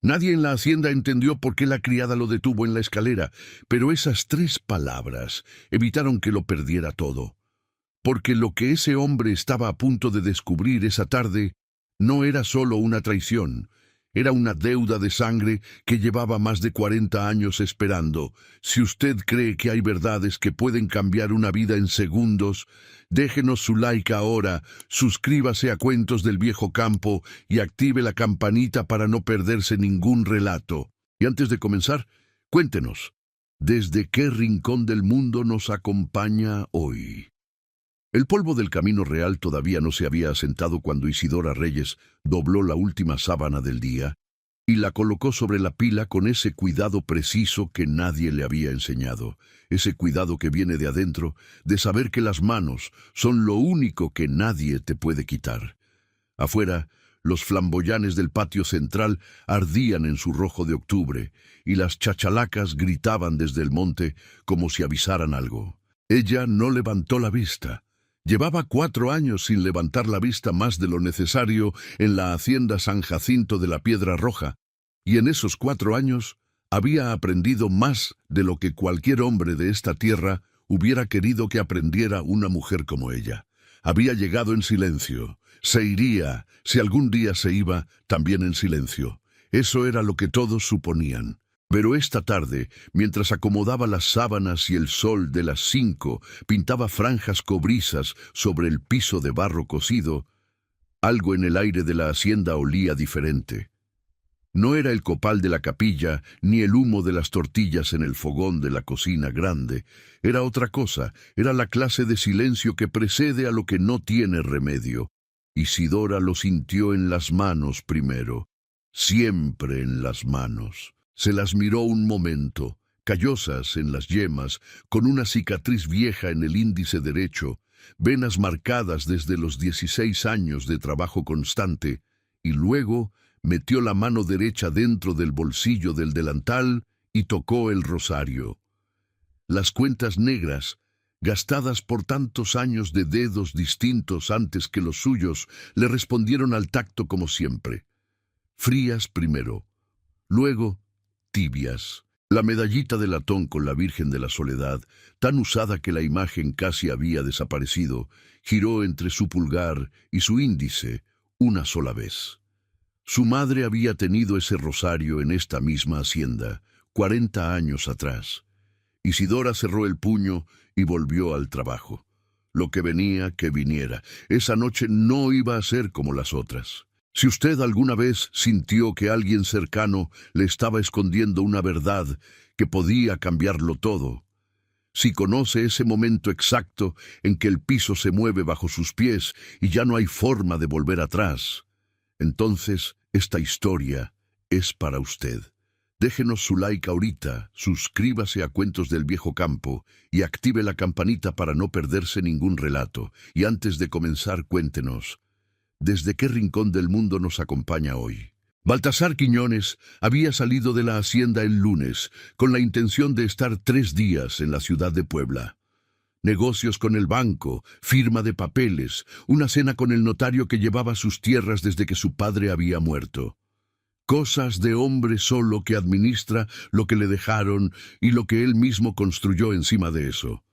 Nadie en la hacienda entendió por qué la criada lo detuvo en la escalera, pero esas 3 palabras evitaron que lo perdiera todo. Porque lo que ese hombre estaba a punto de descubrir esa tarde no era solo una traición, era una deuda de sangre que llevaba más de 40 años esperando. Si usted cree que hay verdades que pueden cambiar una vida en segundos, déjenos su like ahora, suscríbase a Cuentos del Viejo Campo y active la campanita para no perderse ningún relato. Y antes de comenzar, cuéntenos, ¿desde qué rincón del mundo nos acompaña hoy? El polvo del camino real todavía no se había asentado cuando Isidora Reyes dobló la última sábana del día y la colocó sobre la pila con ese cuidado preciso que nadie le había enseñado, ese cuidado que viene de adentro, de saber que las manos son lo único que nadie te puede quitar. Afuera, los flamboyanes del patio central ardían en su rojo de octubre y las chachalacas gritaban desde el monte como si avisaran algo. Ella no levantó la vista. Llevaba 4 años sin levantar la vista más de lo necesario en la hacienda San Jacinto de la Piedra Roja, y en esos 4 años había aprendido más de lo que cualquier hombre de esta tierra hubiera querido que aprendiera una mujer como ella. Había llegado en silencio. Se iría, si algún día se iba, también en silencio. Eso era lo que todos suponían. Pero esta tarde, mientras acomodaba las sábanas y el sol de las 5 pintaba franjas cobrizas sobre el piso de barro cocido, algo en el aire de la hacienda olía diferente. No era el copal de la capilla, ni el humo de las tortillas en el fogón de la cocina grande. Era otra cosa, era la clase de silencio que precede a lo que no tiene remedio. Isidora lo sintió en las manos primero, siempre en las manos. Se las miró un momento, callosas en las yemas, con una cicatriz vieja en el índice derecho, venas marcadas desde los 16 años de trabajo constante, y luego metió la mano derecha dentro del bolsillo del delantal y tocó el rosario. Las cuentas negras, gastadas por tantos años de dedos distintos antes que los suyos, le respondieron al tacto como siempre. Frías primero, luego tibias. La medallita de latón con la Virgen de la Soledad, tan usada que la imagen casi había desaparecido, giró entre su pulgar y su índice una sola vez. Su madre había tenido ese rosario en esta misma hacienda, 40 años atrás. Isidora cerró el puño y volvió al trabajo. Lo que venía, que viniera. Esa noche no iba a ser como las otras. Si usted alguna vez sintió que alguien cercano le estaba escondiendo una verdad que podía cambiarlo todo, si conoce ese momento exacto en que el piso se mueve bajo sus pies y ya no hay forma de volver atrás, entonces esta historia es para usted. Déjenos su like ahorita, suscríbase a Cuentos del Viejo Campo y active la campanita para no perderse ningún relato. Y antes de comenzar, cuéntenos, ¿desde qué rincón del mundo nos acompaña hoy? Baltasar Quiñones había salido de la hacienda el lunes con la intención de estar 3 días en la ciudad de Puebla. Negocios con el banco, firma de papeles, una cena con el notario que llevaba sus tierras desde que su padre había muerto. Cosas de hombre solo que administra lo que le dejaron y lo que él mismo construyó encima de eso.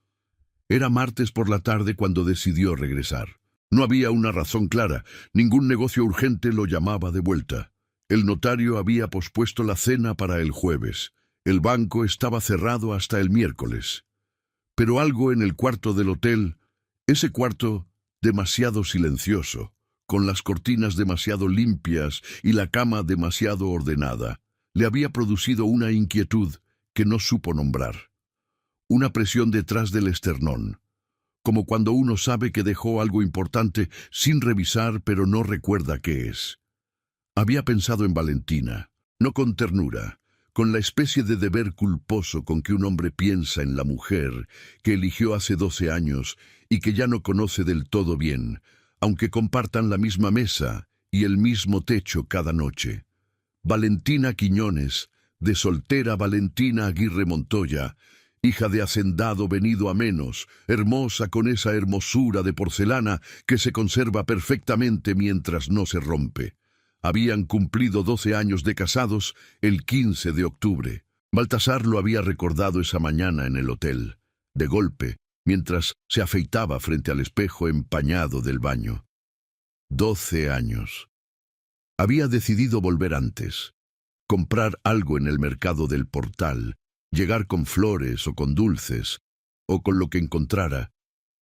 Era martes por la tarde cuando decidió regresar. No había una razón clara, ningún negocio urgente lo llamaba de vuelta. El notario había pospuesto la cena para el jueves. El banco estaba cerrado hasta el miércoles. Pero algo en el cuarto del hotel, ese cuarto demasiado silencioso, con las cortinas demasiado limpias y la cama demasiado ordenada, le había producido una inquietud que no supo nombrar. Una presión detrás del esternón, como cuando uno sabe que dejó algo importante sin revisar pero no recuerda qué es. Había pensado en Valentina, no con ternura, con la especie de deber culposo con que un hombre piensa en la mujer que eligió hace 12 años y que ya no conoce del todo bien, aunque compartan la misma mesa y el mismo techo cada noche. Valentina Quiñones, de soltera Valentina Aguirre Montoya, hija de hacendado venido a menos, hermosa con esa hermosura de porcelana que se conserva perfectamente mientras no se rompe. Habían cumplido 12 años de casados el 15 de octubre. Baltasar lo había recordado esa mañana en el hotel, de golpe, mientras se afeitaba frente al espejo empañado del baño. 12 años. Había decidido volver antes, comprar algo en el mercado del Portal, llegar con flores o con dulces, o con lo que encontrara,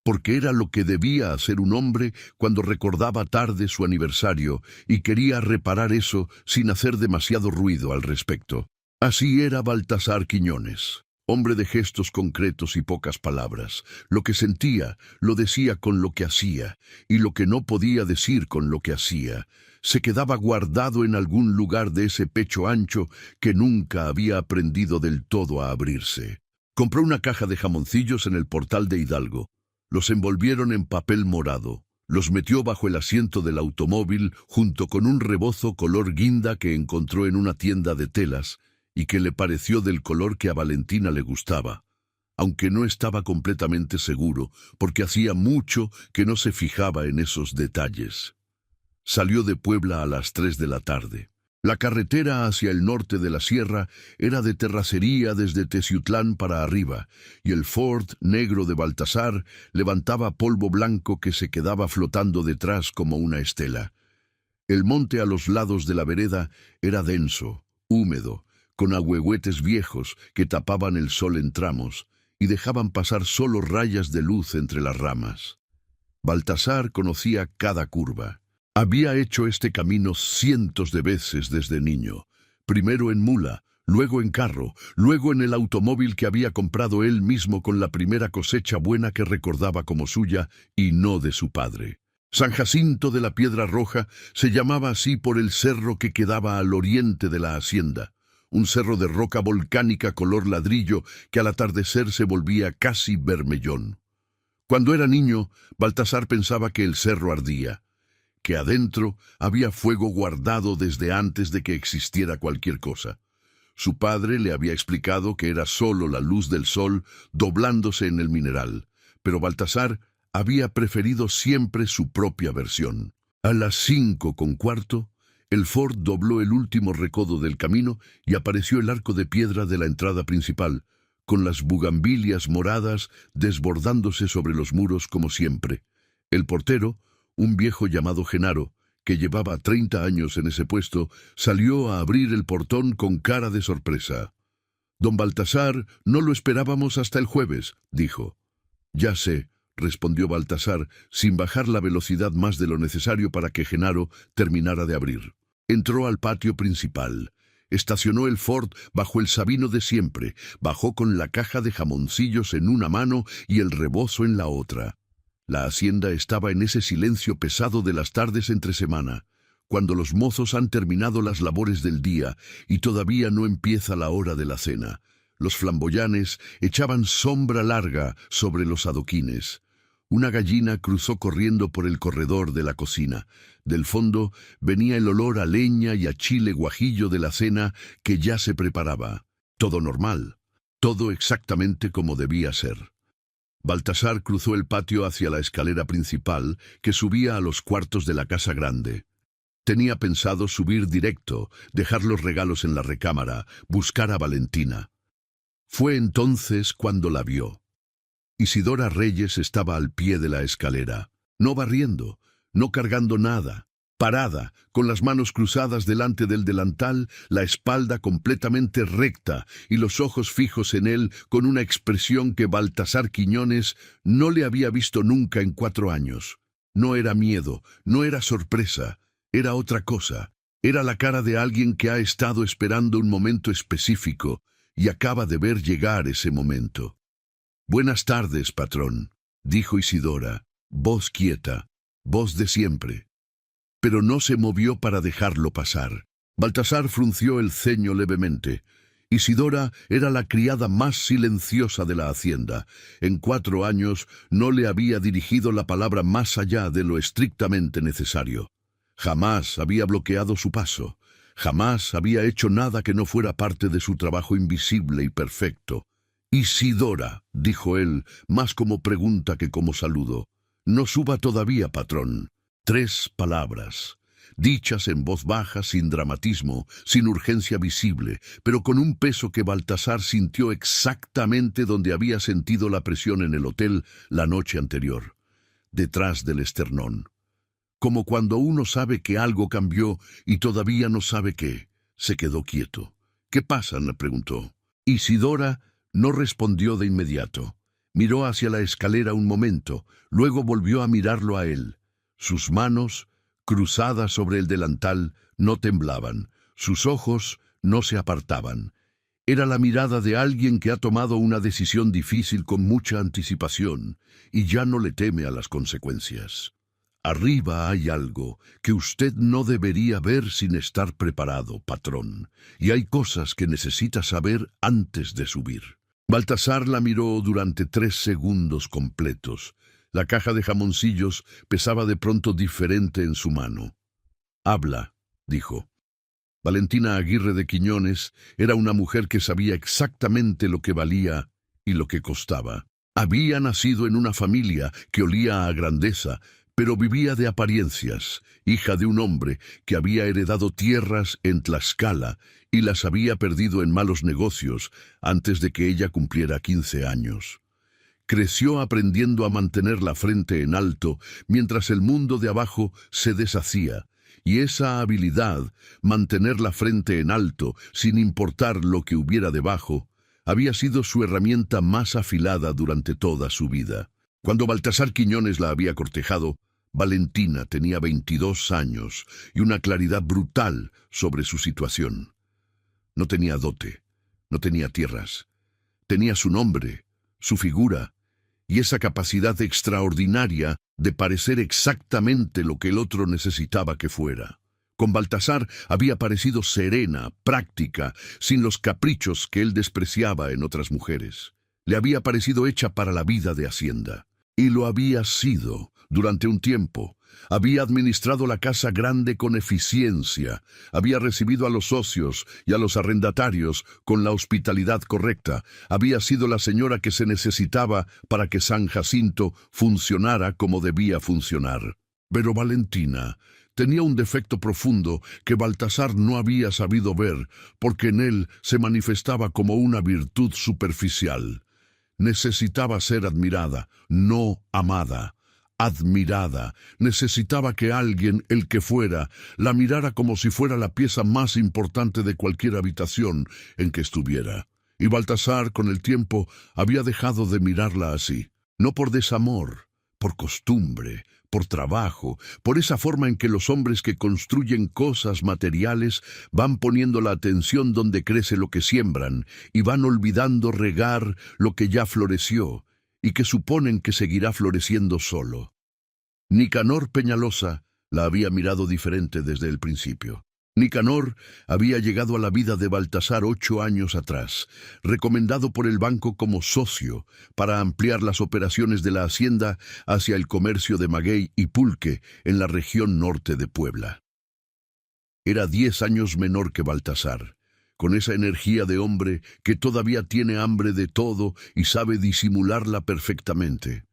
porque era lo que debía hacer un hombre cuando recordaba tarde su aniversario y quería reparar eso sin hacer demasiado ruido al respecto. Así era Baltasar Quiñones, hombre de gestos concretos y pocas palabras. Lo que sentía, lo decía con lo que hacía, y lo que no podía decir con lo que hacía, se quedaba guardado en algún lugar de ese pecho ancho que nunca había aprendido del todo a abrirse. Compró una caja de jamoncillos en el Portal de Hidalgo. Los envolvieron en papel morado. Los metió bajo el asiento del automóvil junto con un rebozo color guinda que encontró en una tienda de telas y que le pareció del color que a Valentina le gustaba, aunque no estaba completamente seguro porque hacía mucho que no se fijaba en esos detalles. Salió de Puebla a las 3 de la tarde. La carretera hacia el norte de la sierra era de terracería desde Teciutlán para arriba, y el Ford negro de Baltasar levantaba polvo blanco que se quedaba flotando detrás como una estela. El monte a los lados de la vereda era denso, húmedo, con ahuehuetes viejos que tapaban el sol en tramos y dejaban pasar solo rayas de luz entre las ramas. Baltasar conocía cada curva. Había hecho este camino cientos de veces desde niño, primero en mula, luego en carro, luego en el automóvil que había comprado él mismo con la primera cosecha buena que recordaba como suya y no de su padre. San Jacinto de la Piedra Roja se llamaba así por el cerro que quedaba al oriente de la hacienda, un cerro de roca volcánica color ladrillo que al atardecer se volvía casi bermellón. Cuando era niño, Baltasar pensaba que el cerro ardía, que adentro había fuego guardado desde antes de que existiera cualquier cosa. Su padre le había explicado que era solo la luz del sol doblándose en el mineral, pero Baltasar había preferido siempre su propia versión. A las 5:15, el Ford dobló el último recodo del camino y apareció el arco de piedra de la entrada principal, con las bugambilias moradas desbordándose sobre los muros como siempre. El portero, un viejo llamado Genaro, que llevaba 30 años en ese puesto, salió a abrir el portón con cara de sorpresa. «Don Baltasar, no lo esperábamos hasta el jueves», dijo. «Ya sé», respondió Baltasar, sin bajar la velocidad más de lo necesario para que Genaro terminara de abrir. Entró al patio principal. Estacionó el Ford bajo el sabino de siempre, bajó con la caja de jamoncillos en una mano y el rebozo en la otra. La hacienda estaba en ese silencio pesado de las tardes entre semana, cuando los mozos han terminado las labores del día y todavía no empieza la hora de la cena. Los flamboyanes echaban sombra larga sobre los adoquines. Una gallina cruzó corriendo por el corredor de la cocina. Del fondo venía el olor a leña y a chile guajillo de la cena que ya se preparaba. Todo normal, todo exactamente como debía ser. Baltasar cruzó el patio hacia la escalera principal que subía a los cuartos de la casa grande. Tenía pensado subir directo, dejar los regalos en la recámara, buscar a Valentina. Fue entonces cuando la vio. Isidora Reyes estaba al pie de la escalera, no barriendo, no cargando nada, parada, con las manos cruzadas delante del delantal, la espalda completamente recta y los ojos fijos en él con una expresión que Baltasar Quiñones no le había visto nunca en 4 años. No era miedo, no era sorpresa, era otra cosa. Era la cara de alguien que ha estado esperando un momento específico y acaba de ver llegar ese momento. «Buenas tardes, patrón», dijo Isidora, voz quieta, voz de siempre. Pero no se movió para dejarlo pasar. Baltasar frunció el ceño levemente. Isidora era la criada más silenciosa de la hacienda. En 4 años no le había dirigido la palabra más allá de lo estrictamente necesario. Jamás había bloqueado su paso. Jamás había hecho nada que no fuera parte de su trabajo invisible y perfecto. «Isidora», dijo él, más como pregunta que como saludo. «No suba todavía, patrón». 3 palabras. dichas en voz baja, sin dramatismo, sin urgencia visible, pero con un peso que Baltasar sintió exactamente donde había sentido la presión en el hotel la noche anterior, detrás del esternón. Como cuando uno sabe que algo cambió y todavía no sabe qué. Se quedó quieto. «¿Qué pasa?», le preguntó. Isidora no respondió de inmediato. Miró hacia la escalera un momento, luego volvió a mirarlo a él. Sus manos, cruzadas sobre el delantal, no temblaban. Sus ojos no se apartaban. Era la mirada de alguien que ha tomado una decisión difícil con mucha anticipación y ya no le teme a las consecuencias. «Arriba hay algo que usted no debería ver sin estar preparado, patrón, y hay cosas que necesita saber antes de subir». Baltasar la miró durante 3 segundos completos. La caja de jamoncillos pesaba de pronto diferente en su mano. «Habla», dijo. Valentina Aguirre de Quiñones era una mujer que sabía exactamente lo que valía y lo que costaba. Había nacido en una familia que olía a grandeza, pero vivía de apariencias, hija de un hombre que había heredado tierras en Tlaxcala y las había perdido en malos negocios antes de que ella cumpliera 15 años. Creció aprendiendo a mantener la frente en alto mientras el mundo de abajo se deshacía, y esa habilidad, mantener la frente en alto sin importar lo que hubiera debajo, había sido su herramienta más afilada durante toda su vida. Cuando Baltasar Quiñones la había cortejado, Valentina tenía 22 años y una claridad brutal sobre su situación. No tenía dote, no tenía tierras, tenía su nombre, su figura y esa capacidad extraordinaria de parecer exactamente lo que el otro necesitaba que fuera. Con Baltasar había parecido serena, práctica, sin los caprichos que él despreciaba en otras mujeres. Le había parecido hecha para la vida de hacienda. Y lo había sido durante un tiempo. Había administrado la casa grande con eficiencia, había recibido a los socios y a los arrendatarios con la hospitalidad correcta, había sido la señora que se necesitaba para que San Jacinto funcionara como debía funcionar. Pero Valentina tenía un defecto profundo que Baltasar no había sabido ver, porque en él se manifestaba como una virtud superficial. Necesitaba ser admirada, no amada. Admirada, necesitaba que alguien, el que fuera, la mirara como si fuera la pieza más importante de cualquier habitación en que estuviera. Y Baltasar, con el tiempo, había dejado de mirarla así, no por desamor, por costumbre, por trabajo, por esa forma en que los hombres que construyen cosas materiales van poniendo la atención donde crece lo que siembran y van olvidando regar lo que ya floreció y que suponen que seguirá floreciendo solo. Nicanor Peñalosa la había mirado diferente desde el principio. Nicanor había llegado a la vida de Baltasar 8 años atrás, recomendado por el banco como socio para ampliar las operaciones de la hacienda hacia el comercio de maguey y pulque en la región norte de Puebla. Era 10 años menor que Baltasar, con esa energía de hombre que todavía tiene hambre de todo y sabe disimularla perfectamente.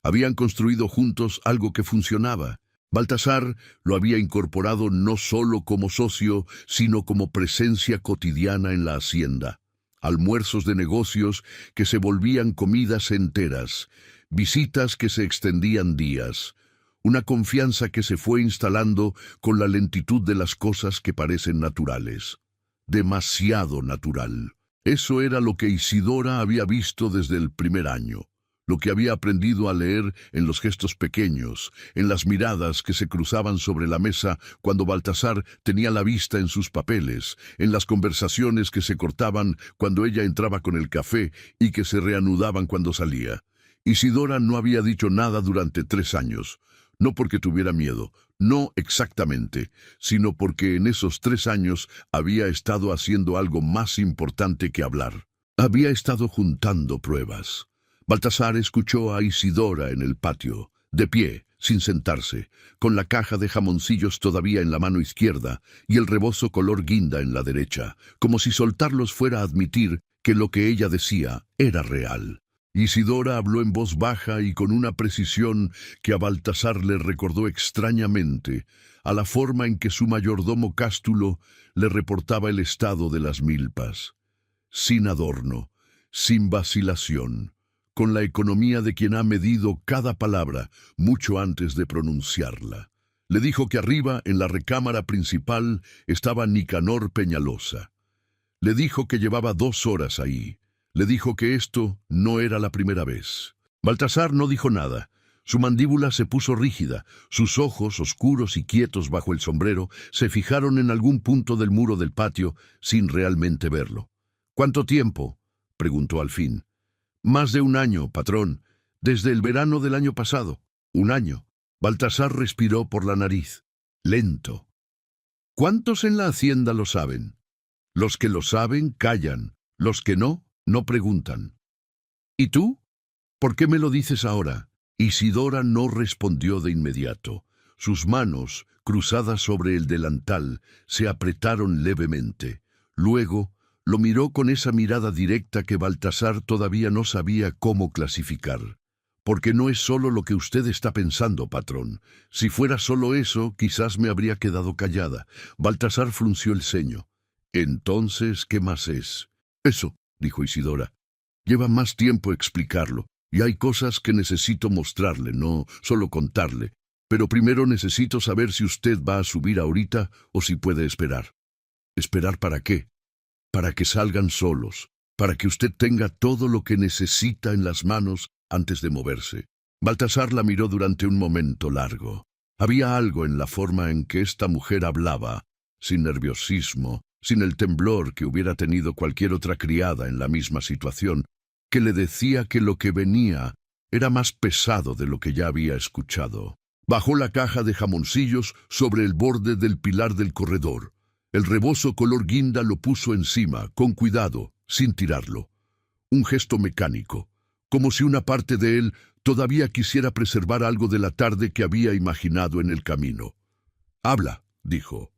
Habían construido juntos algo que funcionaba. Baltasar lo había incorporado no solo como socio, sino como presencia cotidiana en la hacienda. Almuerzos de negocios que se volvían comidas enteras, visitas que se extendían días, una confianza que se fue instalando con la lentitud de las cosas que parecen naturales. Demasiado natural. Eso era lo que Isidora había visto desde el primer año. Lo que había aprendido a leer en los gestos pequeños, en las miradas que se cruzaban sobre la mesa cuando Baltasar tenía la vista en sus papeles, en las conversaciones que se cortaban cuando ella entraba con el café y que se reanudaban cuando salía. Isidora no había dicho nada durante 3 años, no porque tuviera miedo, no exactamente, sino porque en esos 3 años había estado haciendo algo más importante que hablar. Había estado juntando pruebas. Baltasar escuchó a Isidora en el patio, de pie, sin sentarse, con la caja de jamoncillos todavía en la mano izquierda y el rebozo color guinda en la derecha, como si soltarlos fuera a admitir que lo que ella decía era real. Isidora habló en voz baja y con una precisión que a Baltasar le recordó extrañamente a la forma en que su mayordomo Cástulo le reportaba el estado de las milpas. Sin adorno, sin vacilación, con la economía de quien ha medido cada palabra mucho antes de pronunciarla. Le dijo que arriba, en la recámara principal, estaba Nicanor Peñalosa. Le dijo que llevaba 2 horas ahí. Le dijo que esto no era la primera vez. Baltasar no dijo nada. Su mandíbula se puso rígida. Sus ojos, oscuros y quietos bajo el sombrero, se fijaron en algún punto del muro del patio sin realmente verlo. —¿Cuánto tiempo? —preguntó al fin. —Más de 1 año, patrón. Desde el verano del año pasado. 1 año. Baltasar respiró por la nariz. Lento. —¿Cuántos en la hacienda lo saben? Los que lo saben callan. Los que no, no preguntan. —¿Y tú? ¿Por qué me lo dices ahora? Isidora no respondió de inmediato. Sus manos, cruzadas sobre el delantal, se apretaron levemente. Luego, lo miró con esa mirada directa que Baltasar todavía no sabía cómo clasificar. —Porque no es solo lo que usted está pensando, patrón. Si fuera solo eso, quizás me habría quedado callada. Baltasar frunció el ceño. —Entonces, ¿qué más es? —Eso —dijo Isidora—. Lleva más tiempo explicarlo, y hay cosas que necesito mostrarle, no solo contarle. Pero primero necesito saber si usted va a subir ahorita o si puede esperar. —¿Esperar para qué? —Para que salgan solos, para que usted tenga todo lo que necesita en las manos antes de moverse. Baltasar la miró durante un momento largo. Había algo en la forma en que esta mujer hablaba, sin nerviosismo, sin el temblor que hubiera tenido cualquier otra criada en la misma situación, que le decía que lo que venía era más pesado de lo que ya había escuchado. Bajó la caja de jamoncillos sobre el borde del pilar del corredor. El rebozo color guinda lo puso encima, con cuidado, sin tirarlo. Un gesto mecánico, como si una parte de él todavía quisiera preservar algo de la tarde que había imaginado en el camino. —Habla —dijo.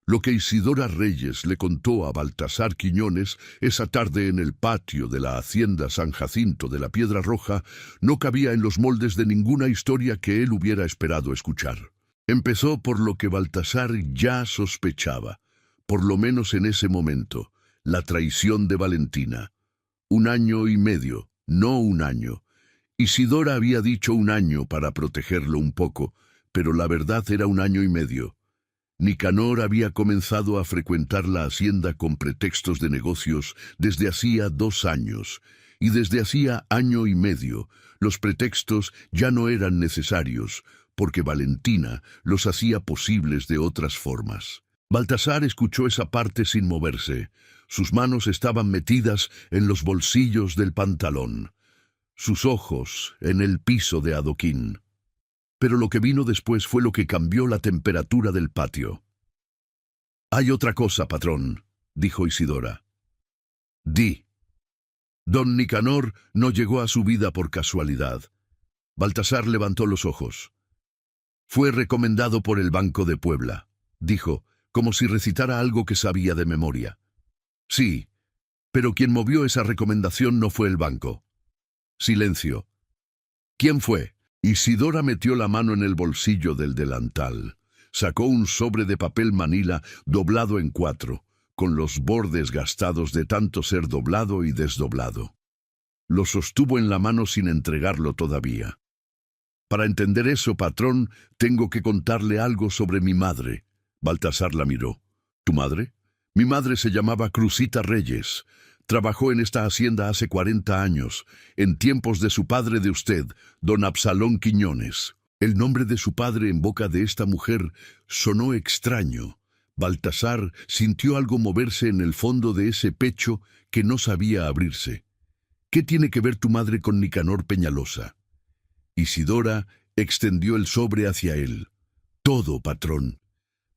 Lo que Isidora Reyes le contó a Baltasar Quiñones esa tarde en el patio de la hacienda San Jacinto de la Piedra Roja no cabía en los moldes de ninguna historia que él hubiera esperado escuchar. Empezó por lo que Baltasar ya sospechaba, por lo menos en ese momento, la traición de Valentina. 1 año y medio, no 1 año. Isidora había dicho 1 año para protegerlo un poco, pero la verdad era 1 año y medio. Nicanor había comenzado a frecuentar la hacienda con pretextos de negocios desde hacía 2 años, y desde hacía 1 año y medio los pretextos ya no eran necesarios, porque Valentina los hacía posibles de otras formas. Baltasar escuchó esa parte sin moverse. Sus manos estaban metidas en los bolsillos del pantalón, sus ojos en el piso de adoquín. Pero lo que vino después fue lo que cambió la temperatura del patio. —Hay otra cosa, patrón —dijo Isidora. —Di. Don Nicanor no llegó a su vida por casualidad. Baltasar levantó los ojos. —Fue recomendado por el Banco de Puebla —dijo, como si recitara algo que sabía de memoria. —Sí, pero quien movió esa recomendación no fue el banco. Silencio. —¿Quién fue? Isidora metió la mano en el bolsillo del delantal. Sacó un sobre de papel manila doblado en 4, con los bordes gastados de tanto ser doblado y desdoblado. Lo sostuvo en la mano sin entregarlo todavía. —Para entender eso, patrón, tengo que contarle algo sobre mi madre. Baltasar la miró. —¿Tu madre? Mi madre se llamaba Cruzita Reyes. Trabajó en esta hacienda hace 40 años, en tiempos de su padre de usted, don Absalón Quiñones. El nombre de su padre en boca de esta mujer sonó extraño. Baltasar sintió algo moverse en el fondo de ese pecho que no sabía abrirse. —¿Qué tiene que ver tu madre con Nicanor Peñalosa? Isidora extendió el sobre hacia él. —Todo, patrón.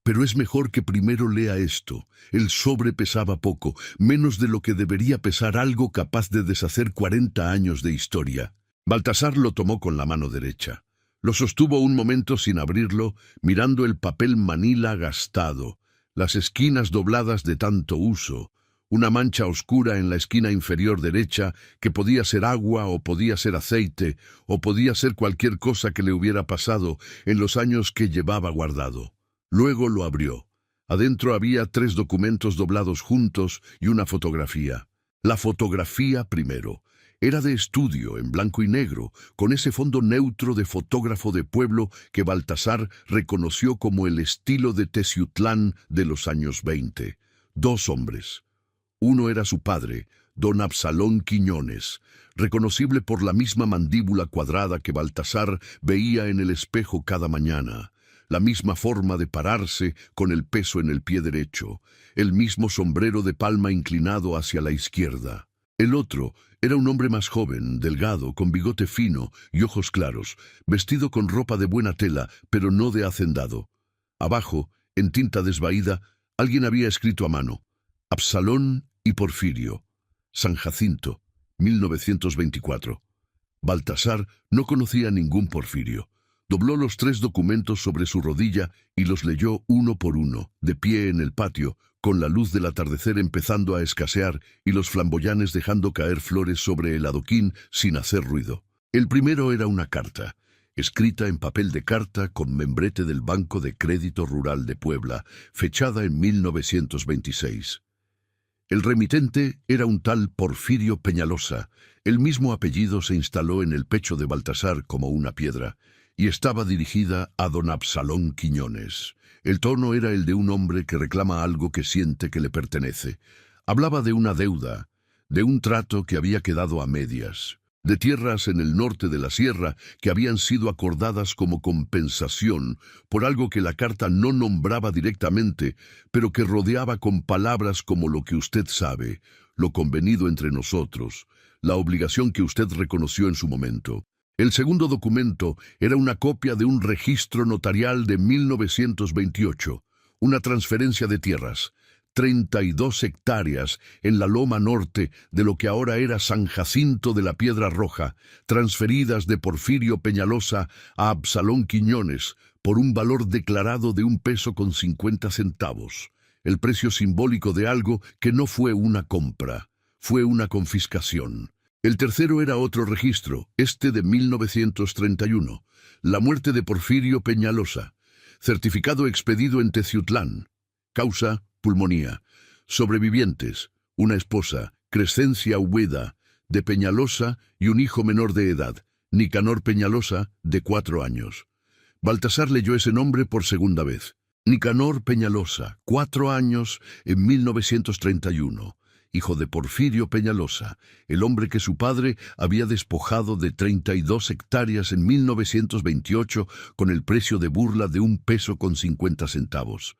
Pero es mejor que primero lea esto. El sobre pesaba poco, menos de lo que debería pesar algo capaz de deshacer 40 años de historia. Baltasar lo tomó con la mano derecha. Lo sostuvo un momento sin abrirlo, mirando el papel manila gastado, las esquinas dobladas de tanto uso, una mancha oscura en la esquina inferior derecha que podía ser agua o podía ser aceite o podía ser cualquier cosa que le hubiera pasado en los años que llevaba guardado. Luego lo abrió. Adentro había 3 documentos doblados juntos y una fotografía. La fotografía primero. Era de estudio, en blanco y negro, con ese fondo neutro de fotógrafo de pueblo que Baltasar reconoció como el estilo de Teciutlán de los años 20. 2 hombres. Uno era su padre, don Absalón Quiñones, reconocible por la misma mandíbula cuadrada que Baltasar veía en el espejo cada mañana, la misma forma de pararse con el peso en el pie derecho, el mismo sombrero de palma inclinado hacia la izquierda. El otro era un hombre más joven, delgado, con bigote fino y ojos claros, vestido con ropa de buena tela, pero no de hacendado. Abajo, en tinta desvaída, alguien había escrito a mano: Absalón y Porfirio, San Jacinto, 1924. Baltasar no conocía ningún Porfirio. Dobló los 3 documentos sobre su rodilla y los leyó uno por uno, de pie en el patio, con la luz del atardecer empezando a escasear y los flamboyanes dejando caer flores sobre el adoquín sin hacer ruido. El primero era una carta, escrita en papel de carta con membrete del Banco de Crédito Rural de Puebla, fechada en 1926. El remitente era un tal Porfirio Peñalosa. El mismo apellido se instaló en el pecho de Baltasar como una piedra, y estaba dirigida a don Absalón Quiñones. El tono era el de un hombre que reclama algo que siente que le pertenece. Hablaba de una deuda, de un trato que había quedado a medias, de tierras en el norte de la sierra que habían sido acordadas como compensación por algo que la carta no nombraba directamente, pero que rodeaba con palabras como lo que usted sabe, lo convenido entre nosotros, la obligación que usted reconoció en su momento. El segundo documento era una copia de un registro notarial de 1928, una transferencia de tierras, 32 hectáreas en la loma norte de lo que ahora era San Jacinto de la Piedra Roja, transferidas de Porfirio Peñalosa a Absalón Quiñones por un valor declarado de 1,50 pesos, el precio simbólico de algo que no fue una compra, fue una confiscación. El tercero era otro registro, este de 1931, la muerte de Porfirio Peñalosa, certificado expedido en Teciutlán, causa pulmonía, sobrevivientes, una esposa, Crescencia Hueda, de Peñalosa y un hijo menor de edad, Nicanor Peñalosa, de 4 años. Baltasar leyó ese nombre por segunda vez. Nicanor Peñalosa, 4 años en 1931. Hijo de Porfirio Peñalosa, el hombre que su padre había despojado de 32 hectáreas en 1928 con el precio de burla de 1,50 pesos.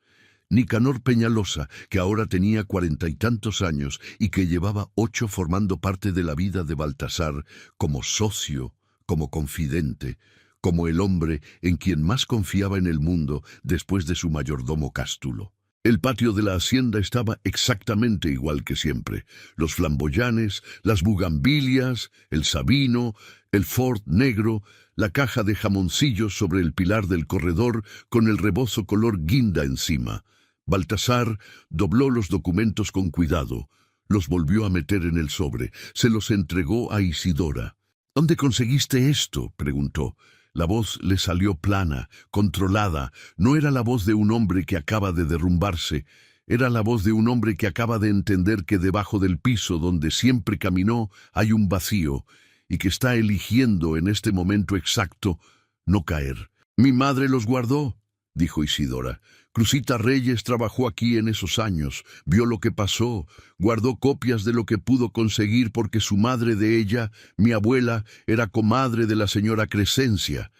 Nicanor Peñalosa, que ahora tenía 40 y tantos años y que llevaba 8 formando parte de la vida de Baltasar como socio, como confidente, como el hombre en quien más confiaba en el mundo después de su mayordomo Cástulo. El patio de la hacienda estaba exactamente igual que siempre. Los flamboyanes, las bugambilias, el sabino, el Ford negro, la caja de jamoncillos sobre el pilar del corredor con el rebozo color guinda encima. Baltasar dobló los documentos con cuidado, los volvió a meter en el sobre, se los entregó a Isidora. ¿Dónde conseguiste esto?, preguntó. La voz le salió plana, controlada. No era la voz de un hombre que acaba de derrumbarse. Era la voz de un hombre que acaba de entender que debajo del piso donde siempre caminó hay un vacío y que está eligiendo en este momento exacto no caer. «Mi madre los guardó», dijo Isidora. «Crusita Reyes trabajó aquí en esos años, vio lo que pasó, guardó copias de lo que pudo conseguir porque su madre de ella, mi abuela, era comadre de la señora Crescencia.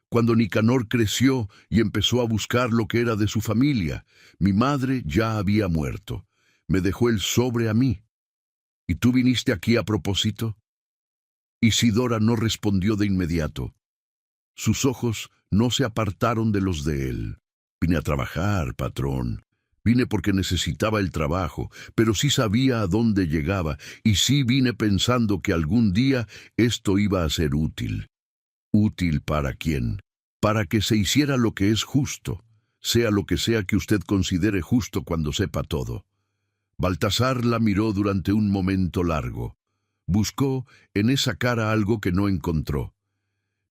Cuando Nicanor creció y empezó a buscar lo que era de su familia, mi madre ya había muerto. Me dejó el sobre a mí. ¿Y tú viniste aquí a propósito?». Isidora no respondió de inmediato. Sus ojos no se apartaron de los de él. «Vine a trabajar, patrón. Vine porque necesitaba el trabajo, pero sí sabía a dónde llegaba, y sí vine pensando que algún día esto iba a ser útil». «¿Útil para quién?». «Para que se hiciera lo que es justo, sea lo que sea que usted considere justo cuando sepa todo». Baltasar la miró durante un momento largo. Buscó en esa cara algo que no encontró.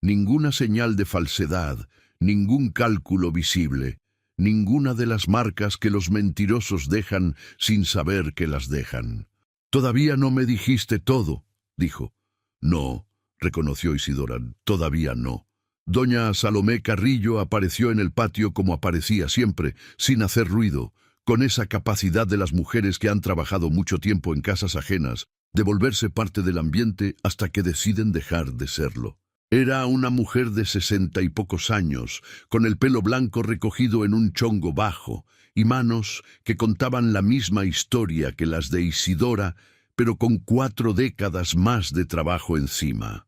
Ninguna señal de falsedad, ningún cálculo visible, ninguna de las marcas que los mentirosos dejan sin saber que las dejan. «Todavía no me dijiste todo», dijo. «No», reconoció Isidora, «todavía no». Doña Salomé Carrillo apareció en el patio como aparecía siempre, sin hacer ruido, con esa capacidad de las mujeres que han trabajado mucho tiempo en casas ajenas, de volverse parte del ambiente hasta que deciden dejar de serlo. Era una mujer de 60 y pocos años, con el pelo blanco recogido en un chongo bajo, y manos que contaban la misma historia que las de Isidora, pero con 4 décadas más de trabajo encima.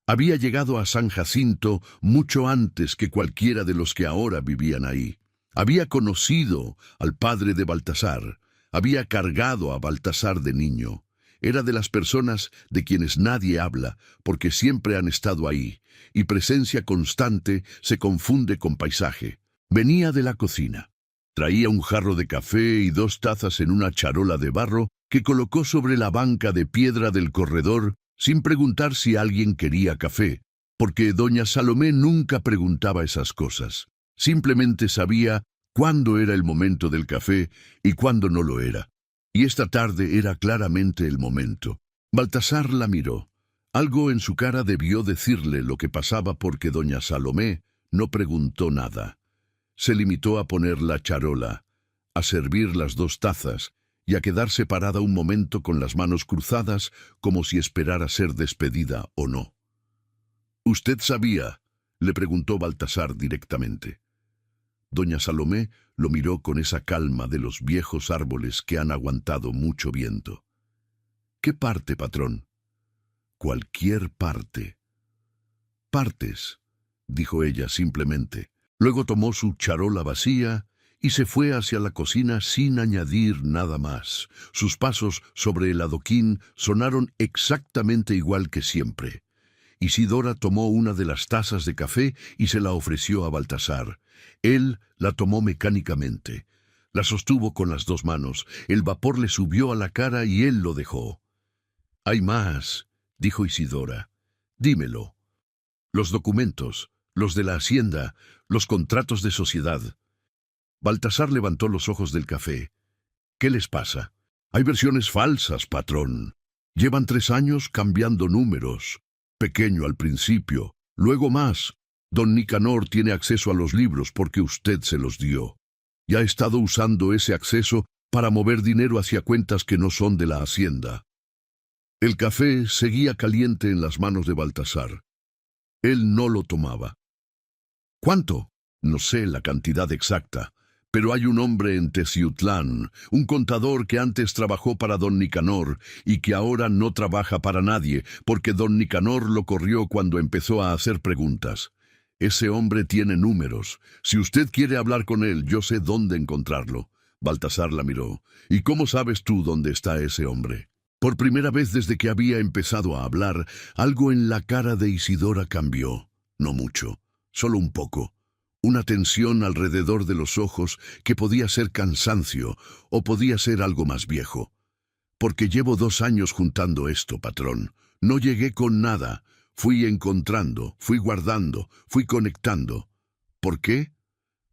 Había llegado a San Jacinto mucho antes que cualquiera de los que ahora vivían ahí. Había conocido al padre de Baltasar, había cargado a Baltasar de niño. Era de las personas de quienes nadie habla, porque siempre han estado ahí, y presencia constante se confunde con paisaje. Venía de la cocina. Traía un jarro de café y 2 tazas en una charola de barro que colocó sobre la banca de piedra del corredor sin preguntar si alguien quería café, porque doña Salomé nunca preguntaba esas cosas. Simplemente sabía cuándo era el momento del café y cuándo no lo era. Y esta tarde era claramente el momento. Baltasar la miró. Algo en su cara debió decirle lo que pasaba porque doña Salomé no preguntó nada. Se limitó a poner la charola, a servir las 2 tazas y a quedarse parada un momento con las manos cruzadas como si esperara ser despedida o no. «¿Usted sabía?», le preguntó Baltasar directamente. Doña Salomé lo miró con esa calma de los viejos árboles que han aguantado mucho viento. «¿Qué parte, patrón?» «Cualquier parte». «Partes», dijo ella simplemente. Luego tomó su charola vacía y se fue hacia la cocina sin añadir nada más. Sus pasos sobre el adoquín sonaron exactamente igual que siempre. Isidora tomó una de las tazas de café y se la ofreció a Baltasar. Él la tomó mecánicamente. La sostuvo con las 2 manos. El vapor le subió a la cara y él lo dejó. «Hay más», dijo Isidora. «Dímelo». «Los documentos, los de la hacienda, los contratos de sociedad». Baltasar levantó los ojos del café. «¿Qué les pasa?» «Hay versiones falsas, patrón. Llevan 3 años cambiando números. Pequeño al principio, luego más. Don Nicanor tiene acceso a los libros porque usted se los dio. Y ha estado usando ese acceso para mover dinero hacia cuentas que no son de la hacienda». El café seguía caliente en las manos de Baltasar. Él no lo tomaba. «¿Cuánto?» «No sé la cantidad exacta. Pero hay un hombre en Teciutlán, un contador que antes trabajó para don Nicanor y que ahora no trabaja para nadie, porque don Nicanor lo corrió cuando empezó a hacer preguntas. Ese hombre tiene números. Si usted quiere hablar con él, yo sé dónde encontrarlo». Baltasar la miró. «¿Y cómo sabes tú dónde está ese hombre?» Por primera vez desde que había empezado a hablar, algo en la cara de Isidora cambió. No mucho, solo un poco. Una tensión alrededor de los ojos que podía ser cansancio o podía ser algo más viejo. «Porque llevo 2 años juntando esto, patrón. No llegué con nada. Fui encontrando, fui guardando, fui conectando». «¿Por qué?»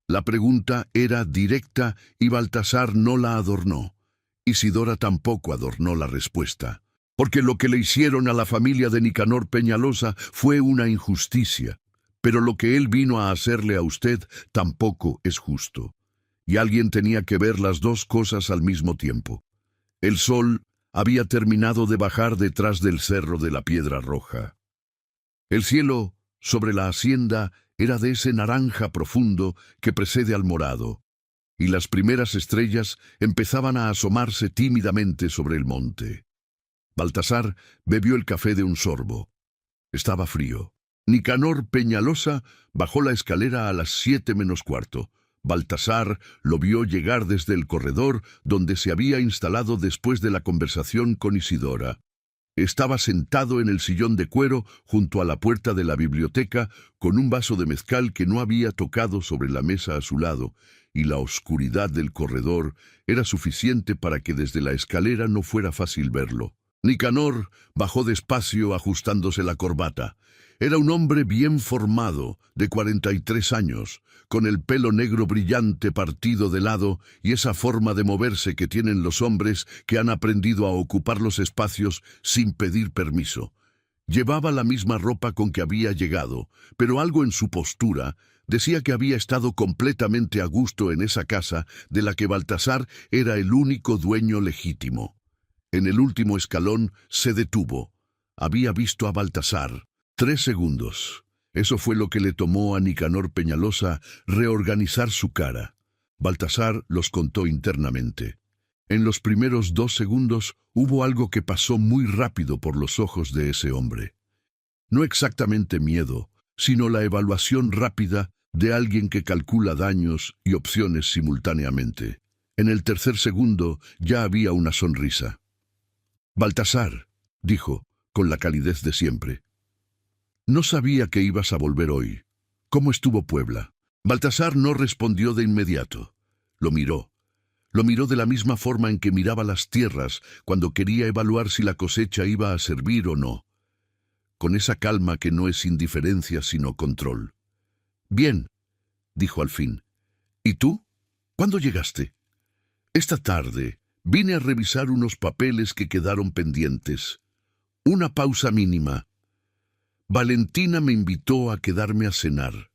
La pregunta era directa y Baltasar no la adornó. Isidora tampoco adornó la respuesta. «Porque lo que le hicieron a la familia de Nicanor Peñalosa fue una injusticia. Pero lo que él vino a hacerle a usted tampoco es justo. Y alguien tenía que ver las 2 cosas al mismo tiempo. El sol había terminado de bajar detrás del cerro de la Piedra Roja. El cielo sobre la hacienda era de ese naranja profundo que precede al morado, y las primeras estrellas empezaban a asomarse tímidamente sobre el monte. Baltasar bebió el café de un sorbo. Estaba frío. Nicanor Peñalosa bajó la escalera a las 7 menos cuarto. Baltasar lo vio llegar desde el corredor donde se había instalado después de la conversación con Isidora. Estaba sentado en el sillón de cuero junto a la puerta de la biblioteca con un vaso de mezcal que no había tocado sobre la mesa a su lado, y la oscuridad del corredor era suficiente para que desde la escalera no fuera fácil verlo. Nicanor bajó despacio ajustándose la corbata. Era un hombre bien formado, de 43 años, con el pelo negro brillante partido de lado y esa forma de moverse que tienen los hombres que han aprendido a ocupar los espacios sin pedir permiso. Llevaba la misma ropa con que había llegado, pero algo en su postura decía que había estado completamente a gusto en esa casa de la que Baltasar era el único dueño legítimo. En el último escalón se detuvo. Había visto a Baltasar. 3 segundos. Eso fue lo que le tomó a Nicanor Peñalosa reorganizar su cara. Baltasar los contó internamente. En los primeros 2 segundos hubo algo que pasó muy rápido por los ojos de ese hombre. No exactamente miedo, sino la evaluación rápida de alguien que calcula daños y opciones simultáneamente. En el 3er segundo ya había una sonrisa. «Baltasar», dijo, con la calidez de siempre. «No sabía que ibas a volver hoy. ¿Cómo estuvo Puebla?» Baltasar no respondió de inmediato. Lo miró. Lo miró de la misma forma en que miraba las tierras cuando quería evaluar si la cosecha iba a servir o no. Con esa calma que no es indiferencia sino control. «Bien», dijo al fin. «¿Y tú? ¿Cuándo llegaste?» «Esta tarde vine a revisar unos papeles que quedaron pendientes. Una pausa mínima. Valentina me invitó a quedarme a cenar.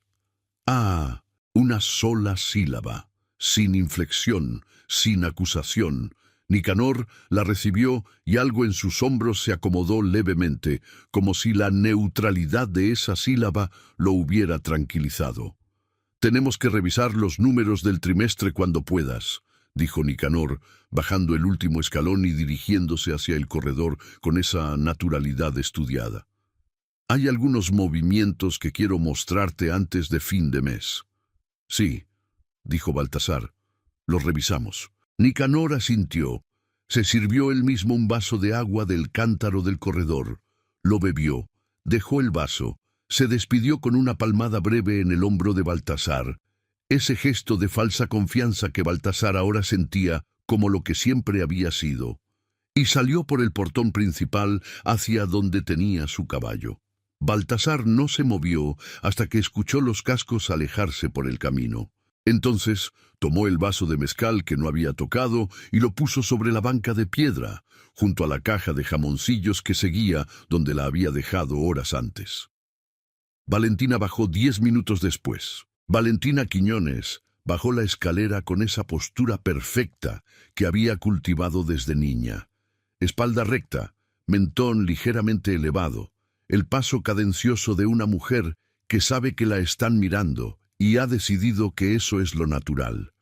Ah, una sola sílaba, sin inflexión, sin acusación. Nicanor la recibió y algo en sus hombros se acomodó levemente, como si la neutralidad de esa sílaba lo hubiera tranquilizado. «Tenemos que revisar los números del trimestre cuando puedas», dijo Nicanor, bajando el último escalón y dirigiéndose hacia el corredor con esa naturalidad estudiada. «Hay algunos movimientos que quiero mostrarte antes de fin de mes». «Sí», dijo Baltasar. «Los revisamos». Nicanor asintió. Se sirvió él mismo un vaso de agua del cántaro del corredor. Lo bebió, dejó el vaso, se despidió con una palmada breve en el hombro de Baltasar. Ese gesto de falsa confianza que Baltasar ahora sentía como lo que siempre había sido. Y salió por el portón principal hacia donde tenía su caballo. Baltasar no se movió hasta que escuchó los cascos alejarse por el camino. Entonces tomó el vaso de mezcal que no había tocado y lo puso sobre la banca de piedra, junto a la caja de jamoncillos que seguía donde la había dejado horas antes. Valentina bajó 10 minutos después. Valentina Quiñones bajó la escalera con esa postura perfecta que había cultivado desde niña. Espalda recta, mentón ligeramente elevado, el paso cadencioso de una mujer que sabe que la están mirando y ha decidido que eso es lo natural.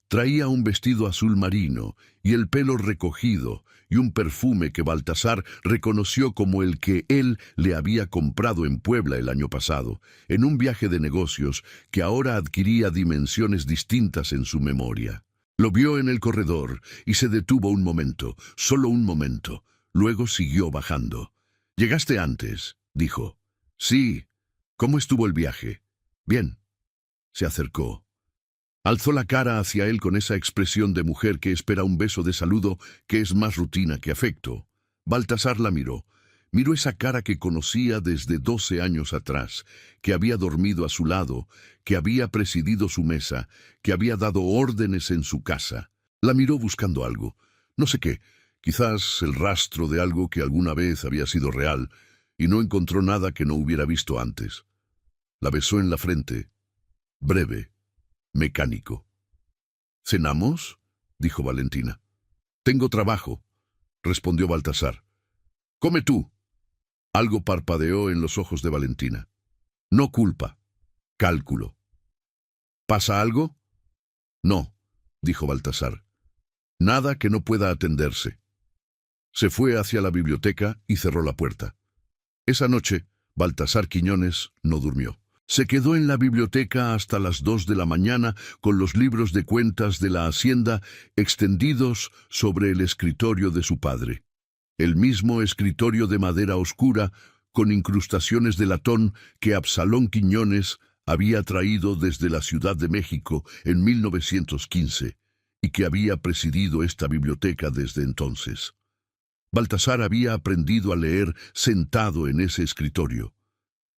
Traía un vestido azul marino y el pelo recogido y un perfume que Baltasar reconoció como el que él le había comprado en Puebla el año pasado, en un viaje de negocios que ahora adquiría dimensiones distintas en su memoria. Lo vio en el corredor y se detuvo un momento, solo un momento. Luego siguió bajando. «Llegaste antes», dijo. «Sí. ¿Cómo estuvo el viaje?» «Bien». Se acercó. Alzó la cara hacia él con esa expresión de mujer que espera un beso de saludo que es más rutina que afecto. Baltasar la miró. Miró esa cara que conocía desde 12 años atrás, que había dormido a su lado, que había presidido su mesa, que había dado órdenes en su casa. La miró buscando algo. No sé qué, quizás el rastro de algo que alguna vez había sido real, y no encontró nada que no hubiera visto antes. La besó en la frente. Breve. Mecánico. «¿Cenamos?», dijo Valentina. «Tengo trabajo», respondió Baltasar. «Come tú». Algo parpadeó en los ojos de Valentina. «No culpa. Cálculo». «¿Pasa algo?». «No», dijo Baltasar. «Nada que no pueda atenderse». Se fue hacia la biblioteca y cerró la puerta. Esa noche, Baltasar Quiñones no durmió. Se quedó en la biblioteca hasta las 2 de la mañana con los libros de cuentas de la hacienda extendidos sobre el escritorio de su padre. el mismo escritorio de madera oscura con incrustaciones de latón que Absalón Quiñones había traído desde la Ciudad de México en 1915 y que había presidido esta biblioteca desde entonces. Baltasar había aprendido a leer sentado en ese escritorio.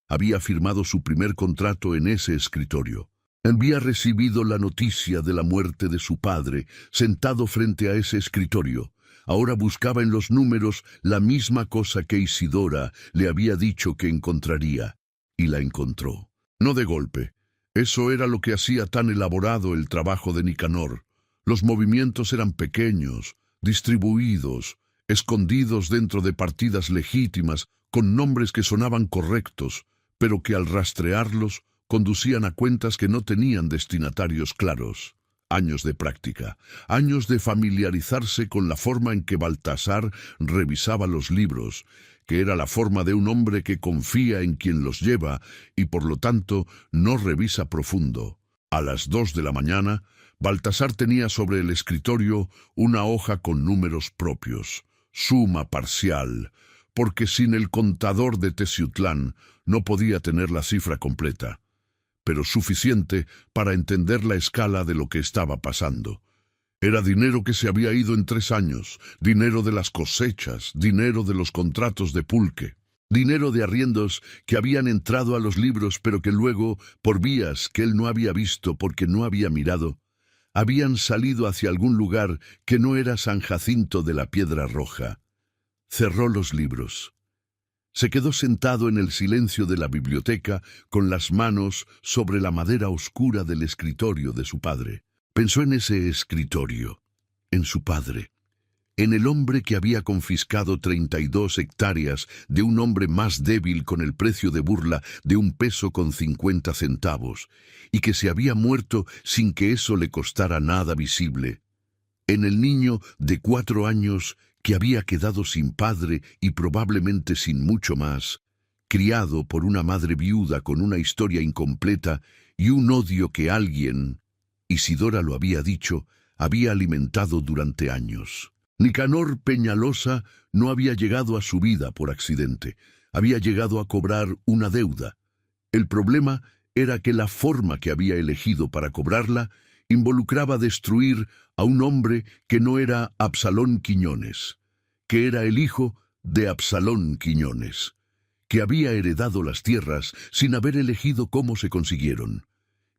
Había firmado su primer contrato en ese escritorio. Había recibido la noticia de la muerte de su padre, sentado frente a ese escritorio. Ahora buscaba en los números la misma cosa que Isidora le había dicho que encontraría, y la encontró. No de golpe. Eso era lo que hacía tan elaborado el trabajo de Nicanor. Los movimientos eran pequeños, distribuidos, escondidos dentro de partidas legítimas, con nombres que sonaban correctos, pero que al rastrearlos conducían a cuentas que no tenían destinatarios claros. Años de práctica, años de familiarizarse con la forma en que Baltasar revisaba los libros, que era la forma de un hombre que confía en quien los lleva y por lo tanto no revisa profundo. A las 2 de la mañana, Baltasar tenía sobre el escritorio una hoja con números propios, suma parcial, porque sin el contador de Teciutlán no podía tener la cifra completa, pero suficiente para entender la escala de lo que estaba pasando. Era dinero que se había ido en 3 años, dinero de las cosechas, dinero de los contratos de pulque, dinero de arriendos que habían entrado a los libros pero que luego, por vías que él no había visto porque no había mirado, habían salido hacia algún lugar que no era San Jacinto de la Piedra Roja. Cerró los libros. Se quedó sentado en el silencio de la biblioteca con las manos sobre la madera oscura del escritorio de su padre. Pensó en ese escritorio, en su padre, en el hombre que había confiscado 32 hectáreas de un hombre más débil con el precio de burla de 1 peso con 50 centavos, y que se había muerto sin que eso le costara nada visible. En el niño de 4 años que había quedado sin padre y probablemente sin mucho más, criado por una madre viuda con una historia incompleta y un odio que alguien, Isidora lo había dicho, había alimentado durante años. Nicanor Peñalosa no había llegado a su vida por accidente, había llegado a cobrar una deuda. El problema era que la forma que había elegido para cobrarla involucraba destruir a un hombre que no era Absalón Quiñones, que era el hijo de Absalón Quiñones, que había heredado las tierras sin haber elegido cómo se consiguieron,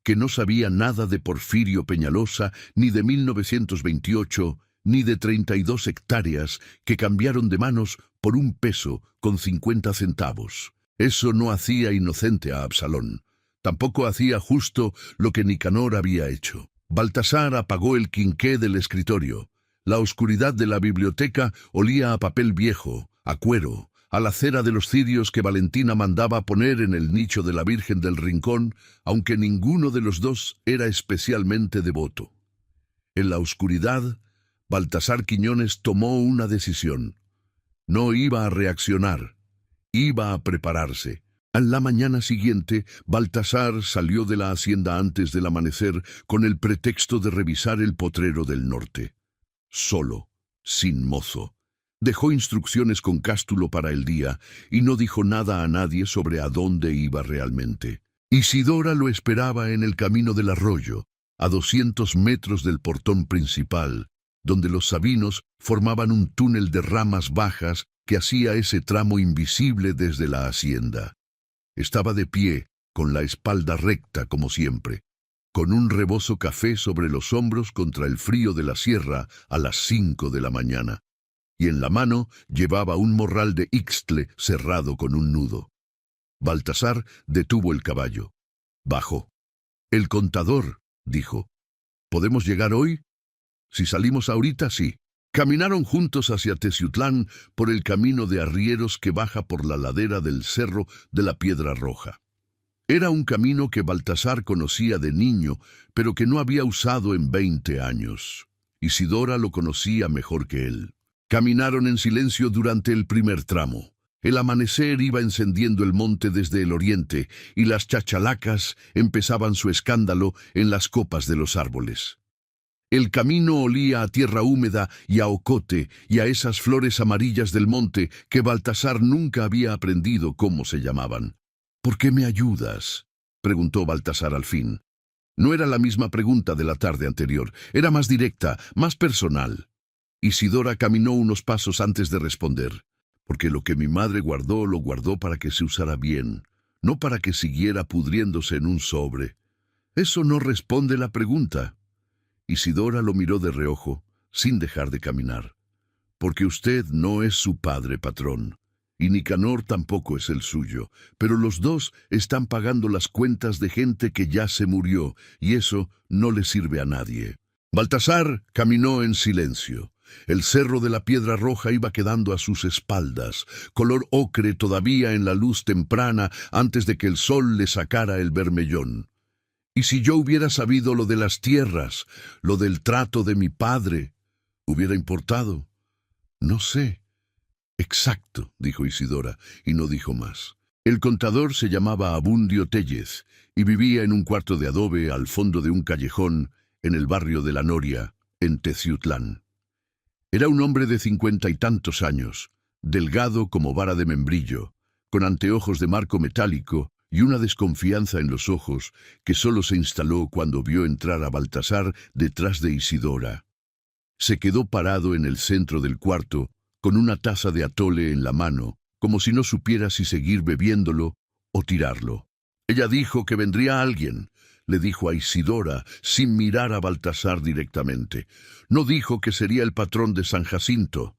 que no sabía nada de Porfirio Peñalosa, ni de 1928, ni de 32 hectáreas que cambiaron de manos por 1 peso con 50 centavos. Eso no hacía inocente a Absalón. Tampoco hacía justo lo que Nicanor había hecho. Baltasar apagó el quinqué del escritorio. La oscuridad de la biblioteca olía a papel viejo, a cuero, a la cera de los cirios que Valentina mandaba poner en el nicho de la Virgen del Rincón, aunque ninguno de los dos era especialmente devoto. En la oscuridad, Baltasar Quiñones tomó una decisión. No iba a reaccionar, iba a prepararse. A la mañana siguiente, Baltasar salió de la hacienda antes del amanecer con el pretexto de revisar el potrero del norte. Solo, sin mozo. Dejó instrucciones con Cástulo para el día y no dijo nada a nadie sobre a dónde iba realmente. Isidora lo esperaba en el camino del arroyo, a 200 metros del portón principal, donde los sabinos formaban un túnel de ramas bajas que hacía ese tramo invisible desde la hacienda. Estaba de pie, con la espalda recta como siempre, con un rebozo café sobre los hombros contra el frío de la sierra a las 5 de la mañana, y en la mano llevaba un morral de ixtle cerrado con un nudo. Baltasar detuvo el caballo. Bajó. «El contador», dijo. «¿Podemos llegar hoy? Si salimos ahorita, sí». Caminaron juntos hacia Teciutlán por el camino de arrieros que baja por la ladera del cerro de la Piedra Roja. Era un camino que Baltasar conocía de niño, pero que no había usado en 20 años. Isidora lo conocía mejor que él. Caminaron en silencio durante el primer tramo. El amanecer iba encendiendo el monte desde el oriente y las chachalacas empezaban su escándalo en las copas de los árboles. El camino olía a tierra húmeda y a ocote y a esas flores amarillas del monte que Baltasar nunca había aprendido cómo se llamaban. ¿Por qué me ayudas?, preguntó Baltasar al fin. No era la misma pregunta de la tarde anterior, era más directa, más personal. Isidora caminó unos pasos antes de responder, porque lo que mi madre guardó lo guardó para que se usara bien, no para que siguiera pudriéndose en un sobre. Eso no responde la pregunta. Isidora lo miró de reojo, sin dejar de caminar. Porque usted no es su padre, patrón, y Nicanor tampoco es el suyo, pero los dos están pagando las cuentas de gente que ya se murió, y eso no le sirve a nadie. Baltasar caminó en silencio. El cerro de la Piedra Roja iba quedando a sus espaldas, color ocre todavía en la luz temprana antes de que el sol le sacara el bermellón. ¿Y si yo hubiera sabido lo de las tierras, lo del trato de mi padre, hubiera importado? No sé. Exacto, dijo Isidora, y no dijo más. El contador se llamaba Abundio Téllez, y vivía en un cuarto de adobe al fondo de un callejón en el barrio de La Noria, en Teciutlán. Era un hombre de 50 y tantos años, delgado como vara de membrillo, con anteojos de marco metálico y una desconfianza en los ojos que solo se instaló cuando vio entrar a Baltasar detrás de Isidora. Se quedó parado en el centro del cuarto, con una taza de atole en la mano, como si no supiera si seguir bebiéndolo o tirarlo. Ella dijo que vendría alguien, le dijo a Isidora, sin mirar a Baltasar directamente. No dijo que sería el patrón de San Jacinto.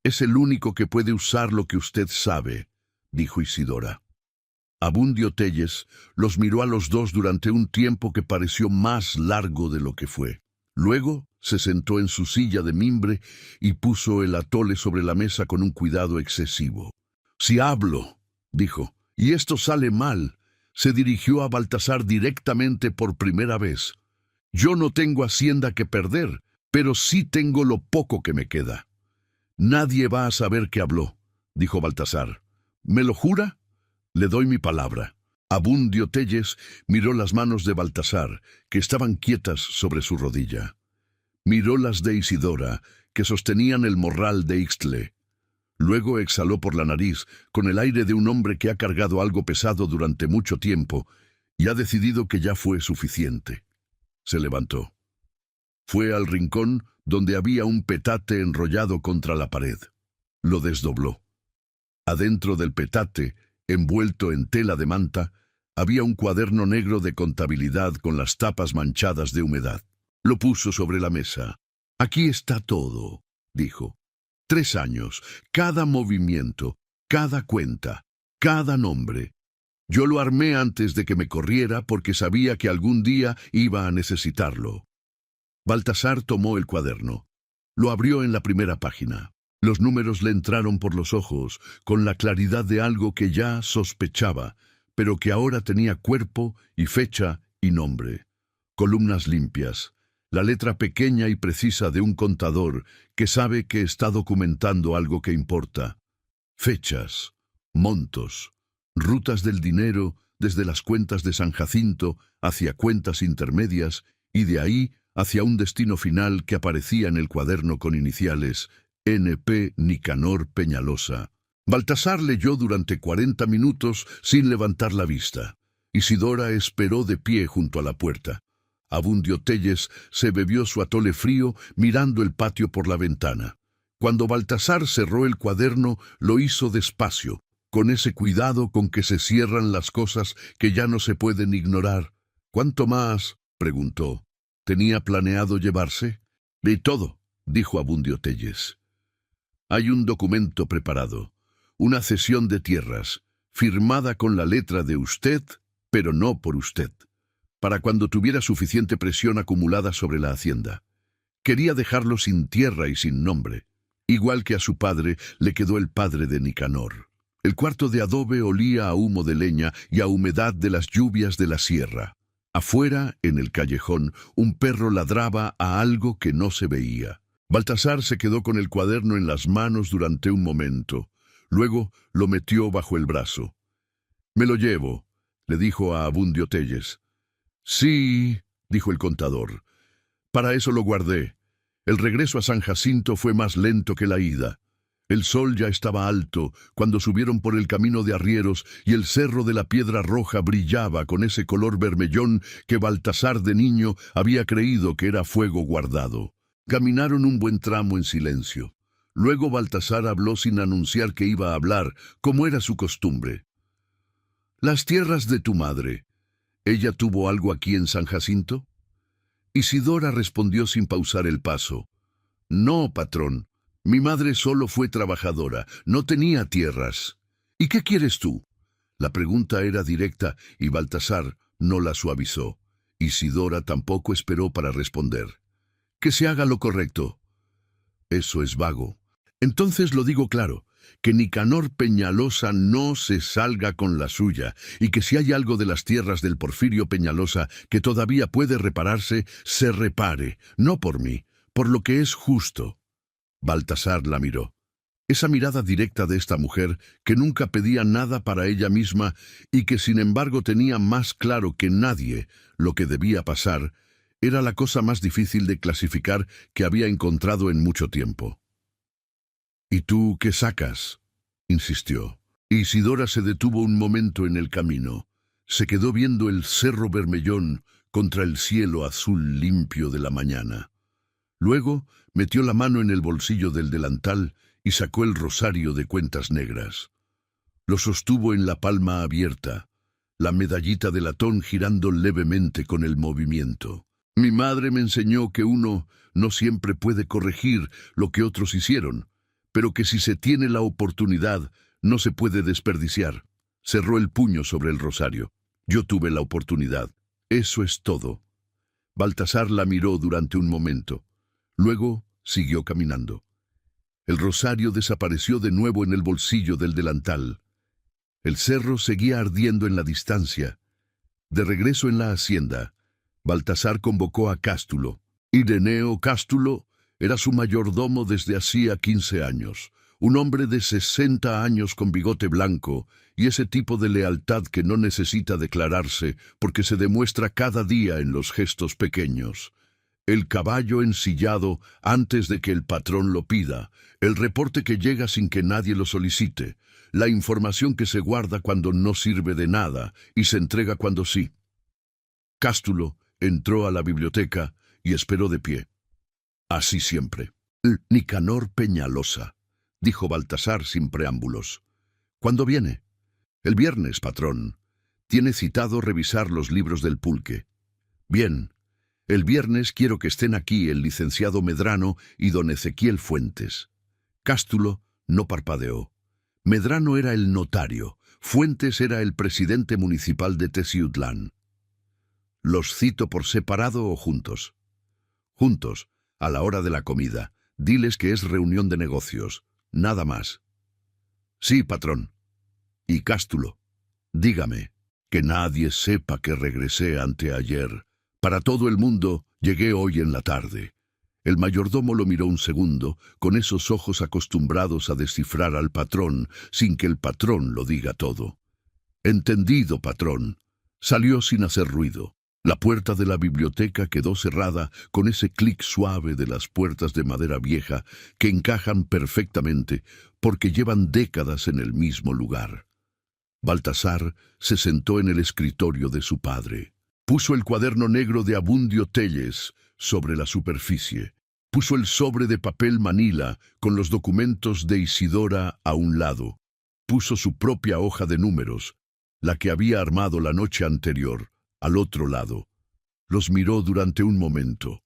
Es el único que puede usar lo que usted sabe, dijo Isidora. Abundio Téllez los miró a los dos durante un tiempo que pareció más largo de lo que fue. Luego se sentó en su silla de mimbre y puso el atole sobre la mesa con un cuidado excesivo. «Si hablo», dijo, «y esto sale mal», se dirigió a Baltasar directamente por primera vez. «Yo no tengo hacienda que perder, pero sí tengo lo poco que me queda». «Nadie va a saber que habló», dijo Baltasar. «¿Me lo jura?» «Le doy mi palabra». Abundio Téllez miró las manos de Baltasar, que estaban quietas sobre su rodilla. Miró las de Isidora, que sostenían el morral de Ixtle. Luego exhaló por la nariz, con el aire de un hombre que ha cargado algo pesado durante mucho tiempo y ha decidido que ya fue suficiente. Se levantó. Fue al rincón donde había un petate enrollado contra la pared. Lo desdobló. Adentro del petate, envuelto en tela de manta, había un cuaderno negro de contabilidad con las tapas manchadas de humedad. Lo puso sobre la mesa. «Aquí está todo», dijo. 3 años, cada movimiento, cada cuenta, cada nombre. Yo lo armé antes de que me corriera porque sabía que algún día iba a necesitarlo. Baltasar tomó el cuaderno. Lo abrió en la primera página. Los números le entraron por los ojos con la claridad de algo que ya sospechaba, pero que ahora tenía cuerpo y fecha y nombre. Columnas limpias. La letra pequeña y precisa de un contador que sabe que está documentando algo que importa. Fechas, montos, rutas del dinero desde las cuentas de San Jacinto hacia cuentas intermedias y de ahí hacia un destino final que aparecía en el cuaderno con iniciales N.P. Nicanor Peñalosa. Baltasar leyó durante 40 minutos sin levantar la vista. Isidora esperó de pie junto a la puerta. Abundio Téllez se bebió su atole frío mirando el patio por la ventana. Cuando Baltasar cerró el cuaderno, lo hizo despacio, con ese cuidado con que se cierran las cosas que ya no se pueden ignorar. «¿Cuánto más?», preguntó. «¿Tenía planeado llevarse?» «De todo», dijo Abundio Téllez. «Hay un documento preparado, una cesión de tierras, firmada con la letra de usted, pero no por usted, para cuando tuviera suficiente presión acumulada sobre la hacienda. Quería dejarlo sin tierra y sin nombre. Igual que a su padre le quedó el padre de Nicanor. El cuarto de adobe olía a humo de leña y a humedad de las lluvias de la sierra. Afuera, en el callejón, un perro ladraba a algo que no se veía. Baltasar se quedó con el cuaderno en las manos durante un momento. Luego lo metió bajo el brazo. «Me lo llevo», le dijo a Abundio Téllez. «Sí», dijo el contador. Para eso lo guardé. El regreso a San Jacinto fue más lento que la ida. El sol ya estaba alto cuando subieron por el camino de arrieros y el cerro de la Piedra Roja brillaba con ese color vermellón que Baltasar de niño había creído que era fuego guardado. Caminaron un buen tramo en silencio. Luego Baltasar habló sin anunciar que iba a hablar, como era su costumbre. «Las tierras de tu madre. ¿Ella tuvo algo aquí en San Jacinto?» Isidora respondió sin pausar el paso. «No, patrón. Mi madre solo fue trabajadora, no tenía tierras. ¿Y qué quieres tú?» La pregunta era directa y Baltasar no la suavizó. Isidora tampoco esperó para responder. «Que se haga lo correcto». «Eso es vago». «Entonces lo digo claro, que Nicanor Peñalosa no se salga con la suya, y que si hay algo de las tierras del Porfirio Peñalosa que todavía puede repararse, se repare, no por mí, por lo que es justo». Baltasar la miró. Esa mirada directa de esta mujer, que nunca pedía nada para ella misma y que sin embargo tenía más claro que nadie lo que debía pasar, era la cosa más difícil de clasificar que había encontrado en mucho tiempo. «¿Y tú qué sacas?», insistió. Isidora se detuvo un momento en el camino. Se quedó viendo el cerro Bermellón contra el cielo azul limpio de la mañana. Luego metió la mano en el bolsillo del delantal y sacó el rosario de cuentas negras. Lo sostuvo en la palma abierta, la medallita de latón girando levemente con el movimiento. «Mi madre me enseñó que uno no siempre puede corregir lo que otros hicieron, pero que si se tiene la oportunidad, no se puede desperdiciar». Cerró el puño sobre el rosario. «Yo tuve la oportunidad. Eso es todo». Baltasar la miró durante un momento. Luego siguió caminando. El rosario desapareció de nuevo en el bolsillo del delantal. El cerro seguía ardiendo en la distancia. De regreso en la hacienda, Baltasar convocó a Cástulo. Ireneo Cástulo era su mayordomo desde hacía 15 años, un hombre de 60 años con bigote blanco y ese tipo de lealtad que no necesita declararse porque se demuestra cada día en los gestos pequeños. El caballo ensillado antes de que el patrón lo pida, el reporte que llega sin que nadie lo solicite, la información que se guarda cuando no sirve de nada y se entrega cuando sí. Cástulo entró a la biblioteca y esperó de pie. Así siempre. «Nicanor Peñalosa», dijo Baltasar sin preámbulos. «¿Cuándo viene?» «El viernes, patrón. Tiene citado revisar los libros del pulque». «Bien. El viernes quiero que estén aquí el licenciado Medrano y don Ezequiel Fuentes». Cástulo no parpadeó. Medrano era el notario, Fuentes era el presidente municipal de Teciutlán. «¿Los cito por separado o juntos?» «Juntos, a la hora de la comida. Diles que es reunión de negocios, nada más». «Sí, patrón». «Y Cástulo, dígame, que nadie sepa que regresé anteayer. Para todo el mundo, llegué hoy en la tarde». El mayordomo lo miró un segundo, con esos ojos acostumbrados a descifrar al patrón, sin que el patrón lo diga todo. «Entendido, patrón». Salió sin hacer ruido. La puerta de la biblioteca quedó cerrada con ese clic suave de las puertas de madera vieja que encajan perfectamente porque llevan décadas en el mismo lugar. Baltasar se sentó en el escritorio de su padre. Puso el cuaderno negro de Abundio Telles sobre la superficie. Puso el sobre de papel manila con los documentos de Isidora a un lado. Puso su propia hoja de números, la que había armado la noche anterior, al otro lado. Los miró durante un momento.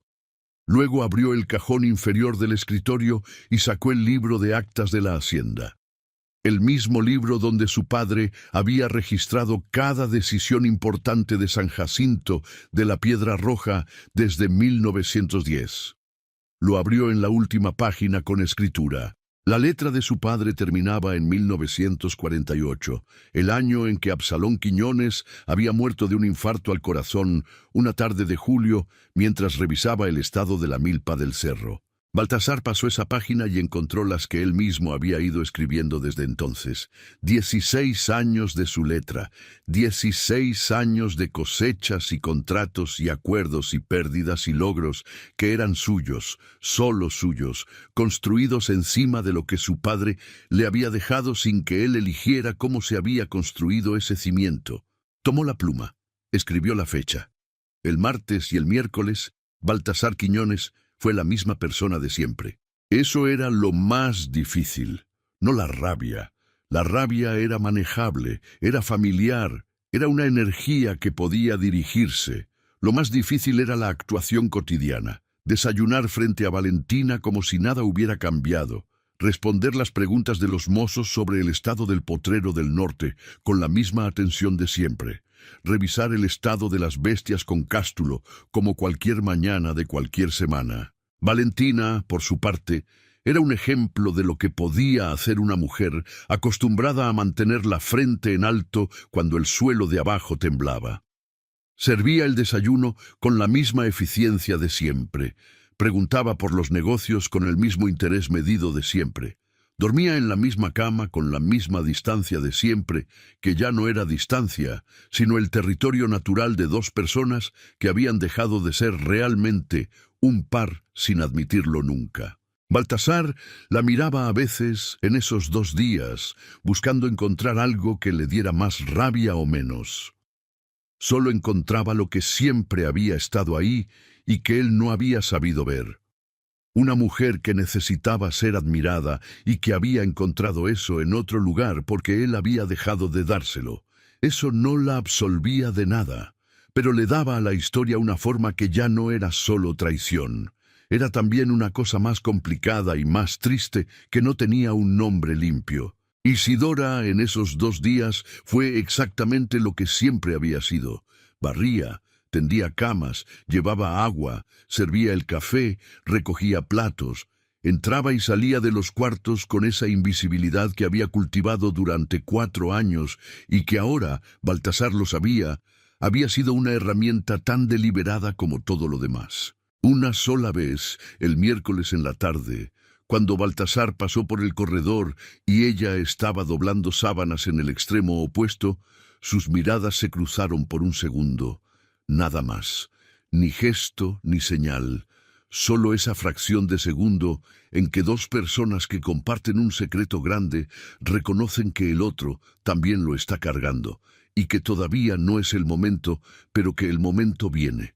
Luego abrió el cajón inferior del escritorio y sacó el libro de actas de la hacienda. El mismo libro donde su padre había registrado cada decisión importante de San Jacinto de la Piedra Roja desde 1910. Lo abrió en la última página con escritura. La letra de su padre terminaba en 1948, el año en que Absalón Quiñones había muerto de un infarto al corazón una tarde de julio mientras revisaba el estado de la milpa del cerro. Baltasar pasó esa página y encontró las que él mismo había ido escribiendo desde entonces. 16 años de su letra, 16 años de cosechas y contratos y acuerdos y pérdidas y logros que eran suyos, solo suyos, construidos encima de lo que su padre le había dejado sin que él eligiera cómo se había construido ese cimiento. Tomó la pluma, escribió la fecha. El martes y el miércoles, Baltasar Quiñones fue la misma persona de siempre. Eso era lo más difícil, no la rabia. La rabia era manejable, era familiar, era una energía que podía dirigirse. Lo más difícil era la actuación cotidiana, desayunar frente a Valentina como si nada hubiera cambiado, responder las preguntas de los mozos sobre el estado del potrero del norte con la misma atención de siempre, revisar el estado de las bestias con Cástulo como cualquier mañana de cualquier semana. Valentina, por su parte, era un ejemplo de lo que podía hacer una mujer acostumbrada a mantener la frente en alto cuando el suelo de abajo temblaba. Servía el desayuno con la misma eficiencia de siempre, preguntaba por los negocios con el mismo interés medido de siempre, dormía en la misma cama con la misma distancia de siempre, que ya no era distancia, sino el territorio natural de dos personas que habían dejado de ser realmente un par sin admitirlo nunca. Baltasar la miraba a veces en esos 2 días, buscando encontrar algo que le diera más rabia o menos. Solo encontraba lo que siempre había estado ahí y que él no había sabido ver. Una mujer que necesitaba ser admirada y que había encontrado eso en otro lugar porque él había dejado de dárselo. Eso no la absolvía de nada, pero le daba a la historia una forma que ya no era solo traición. Era también una cosa más complicada y más triste que no tenía un nombre limpio. Isidora en esos 2 días fue exactamente lo que siempre había sido. Barría, tendía camas, llevaba agua, servía el café, recogía platos, entraba y salía de los cuartos con esa invisibilidad que había cultivado durante 4 años y que ahora, Baltasar lo sabía, había sido una herramienta tan deliberada como todo lo demás. Una sola vez, el miércoles en la tarde, cuando Baltasar pasó por el corredor y ella estaba doblando sábanas en el extremo opuesto, sus miradas se cruzaron por un segundo. Nada más, ni gesto ni señal, solo esa fracción de segundo en que dos personas que comparten un secreto grande reconocen que el otro también lo está cargando, y que todavía no es el momento, pero que el momento viene.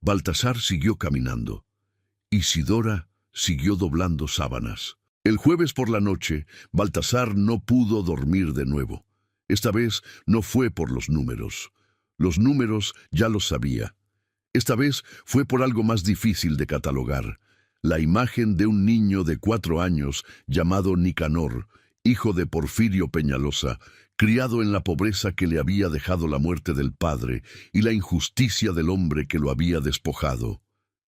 Baltasar siguió caminando. Isidora siguió doblando sábanas. El jueves por la noche, Baltasar no pudo dormir de nuevo. Esta vez no fue por los números. Los números ya los sabía. Esta vez fue por algo más difícil de catalogar. La imagen de un niño de 4 años llamado Nicanor, hijo de Porfirio Peñalosa, criado en la pobreza que le había dejado la muerte del padre y la injusticia del hombre que lo había despojado.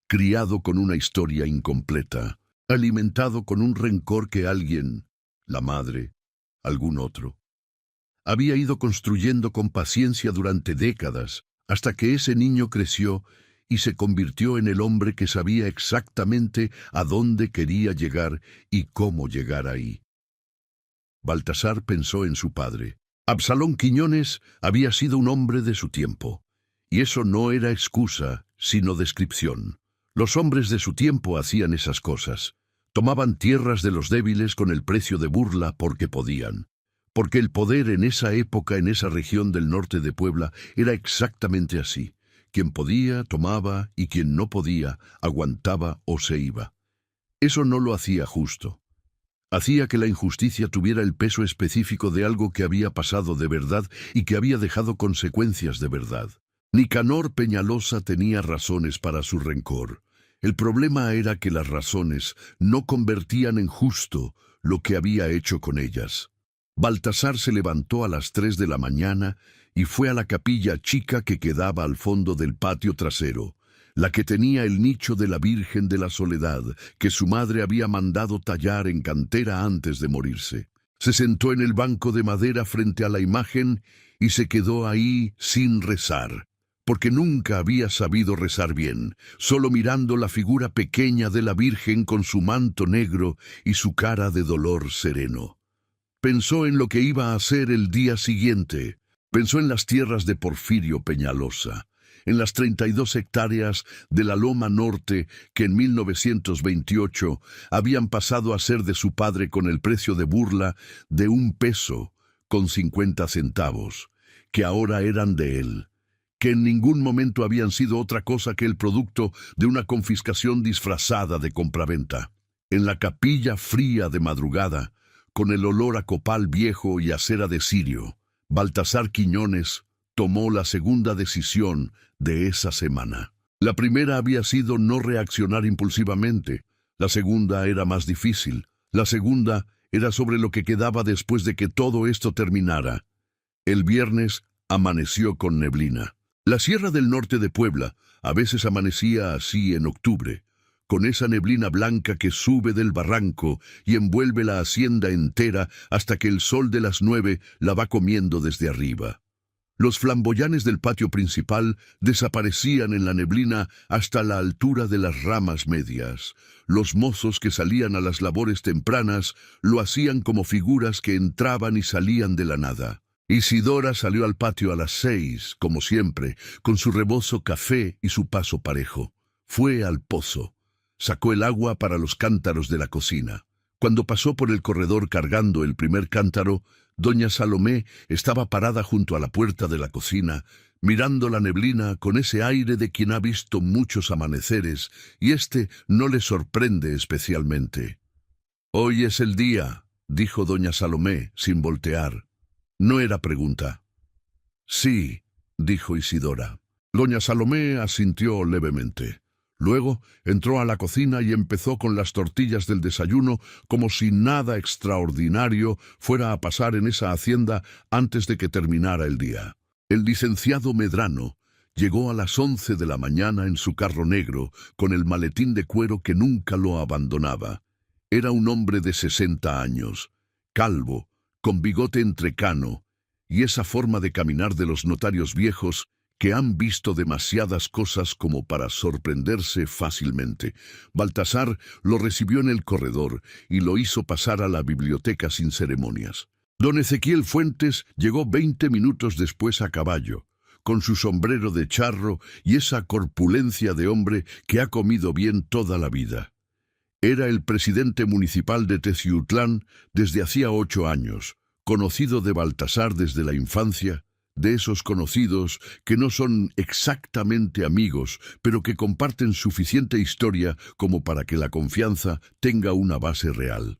Criado con una historia incompleta, alimentado con un rencor que alguien, la madre, algún otro, había ido construyendo con paciencia durante décadas, hasta que ese niño creció y se convirtió en el hombre que sabía exactamente a dónde quería llegar y cómo llegar ahí. Baltasar pensó en su padre. Absalón Quiñones había sido un hombre de su tiempo, y eso no era excusa, sino descripción. Los hombres de su tiempo hacían esas cosas. Tomaban tierras de los débiles con el precio de burla porque podían. Porque el poder en esa época en esa región del norte de Puebla era exactamente así. Quien podía, tomaba, y quien no podía, aguantaba o se iba. Eso no lo hacía justo. Hacía que la injusticia tuviera el peso específico de algo que había pasado de verdad y que había dejado consecuencias de verdad. Nicanor Peñalosa tenía razones para su rencor. El problema era que las razones no convertían en justo lo que había hecho con ellas. Baltasar se levantó a las 3 de la mañana y fue a la capilla chica que quedaba al fondo del patio trasero, la que tenía el nicho de la Virgen de la Soledad, que su madre había mandado tallar en cantera antes de morirse. Se sentó en el banco de madera frente a la imagen y se quedó ahí sin rezar. porque nunca había sabido rezar bien, solo mirando la figura pequeña de la Virgen con su manto negro y su cara de dolor sereno. Pensó en lo que iba a hacer el día siguiente. Pensó en las tierras de Porfirio Peñalosa, en las 32 hectáreas de la Loma Norte que en 1928 habían pasado a ser de su padre con el precio de burla de 1 peso con 50 centavos, que ahora eran de él, que en ningún momento habían sido otra cosa que el producto de una confiscación disfrazada de compraventa. En la capilla fría de madrugada, con el olor a copal viejo y a cera de cirio, Baltasar Quiñones tomó la segunda decisión de esa semana. La primera había sido no reaccionar impulsivamente. La segunda era más difícil. La segunda era sobre lo que quedaba después de que todo esto terminara. El viernes amaneció con neblina. La Sierra del Norte de Puebla a veces amanecía así en octubre, con esa neblina blanca que sube del barranco y envuelve la hacienda entera hasta que el sol de las 9 la va comiendo desde arriba. Los flamboyanes del patio principal desaparecían en la neblina hasta la altura de las ramas medias. Los mozos que salían a las labores tempranas lo hacían como figuras que entraban y salían de la nada. Isidora salió al patio a las 6, como siempre, con su rebozo café y su paso parejo. Fue al pozo. Sacó el agua para los cántaros de la cocina. Cuando pasó por el corredor cargando el primer cántaro, doña Salomé estaba parada junto a la puerta de la cocina, mirando la neblina con ese aire de quien ha visto muchos amaneceres, y este no le sorprende especialmente. «Hoy es el día», dijo doña Salomé, sin voltear. No era pregunta. «Sí», dijo Isidora. Doña Salomé asintió levemente. Luego entró a la cocina y empezó con las tortillas del desayuno como si nada extraordinario fuera a pasar en esa hacienda antes de que terminara el día. El licenciado Medrano llegó a las 11 de la mañana en su carro negro con el maletín de cuero que nunca lo abandonaba. Era un hombre de 60 años, calvo, con bigote entrecano y esa forma de caminar de los notarios viejos que han visto demasiadas cosas como para sorprenderse fácilmente. Baltasar lo recibió en el corredor y lo hizo pasar a la biblioteca sin ceremonias. Don Ezequiel Fuentes llegó 20 minutos después a caballo, con su sombrero de charro y esa corpulencia de hombre que ha comido bien toda la vida. Era el presidente municipal de Teciutlán desde hacía 8 años, conocido de Baltasar desde la infancia, de esos conocidos que no son exactamente amigos, pero que comparten suficiente historia como para que la confianza tenga una base real.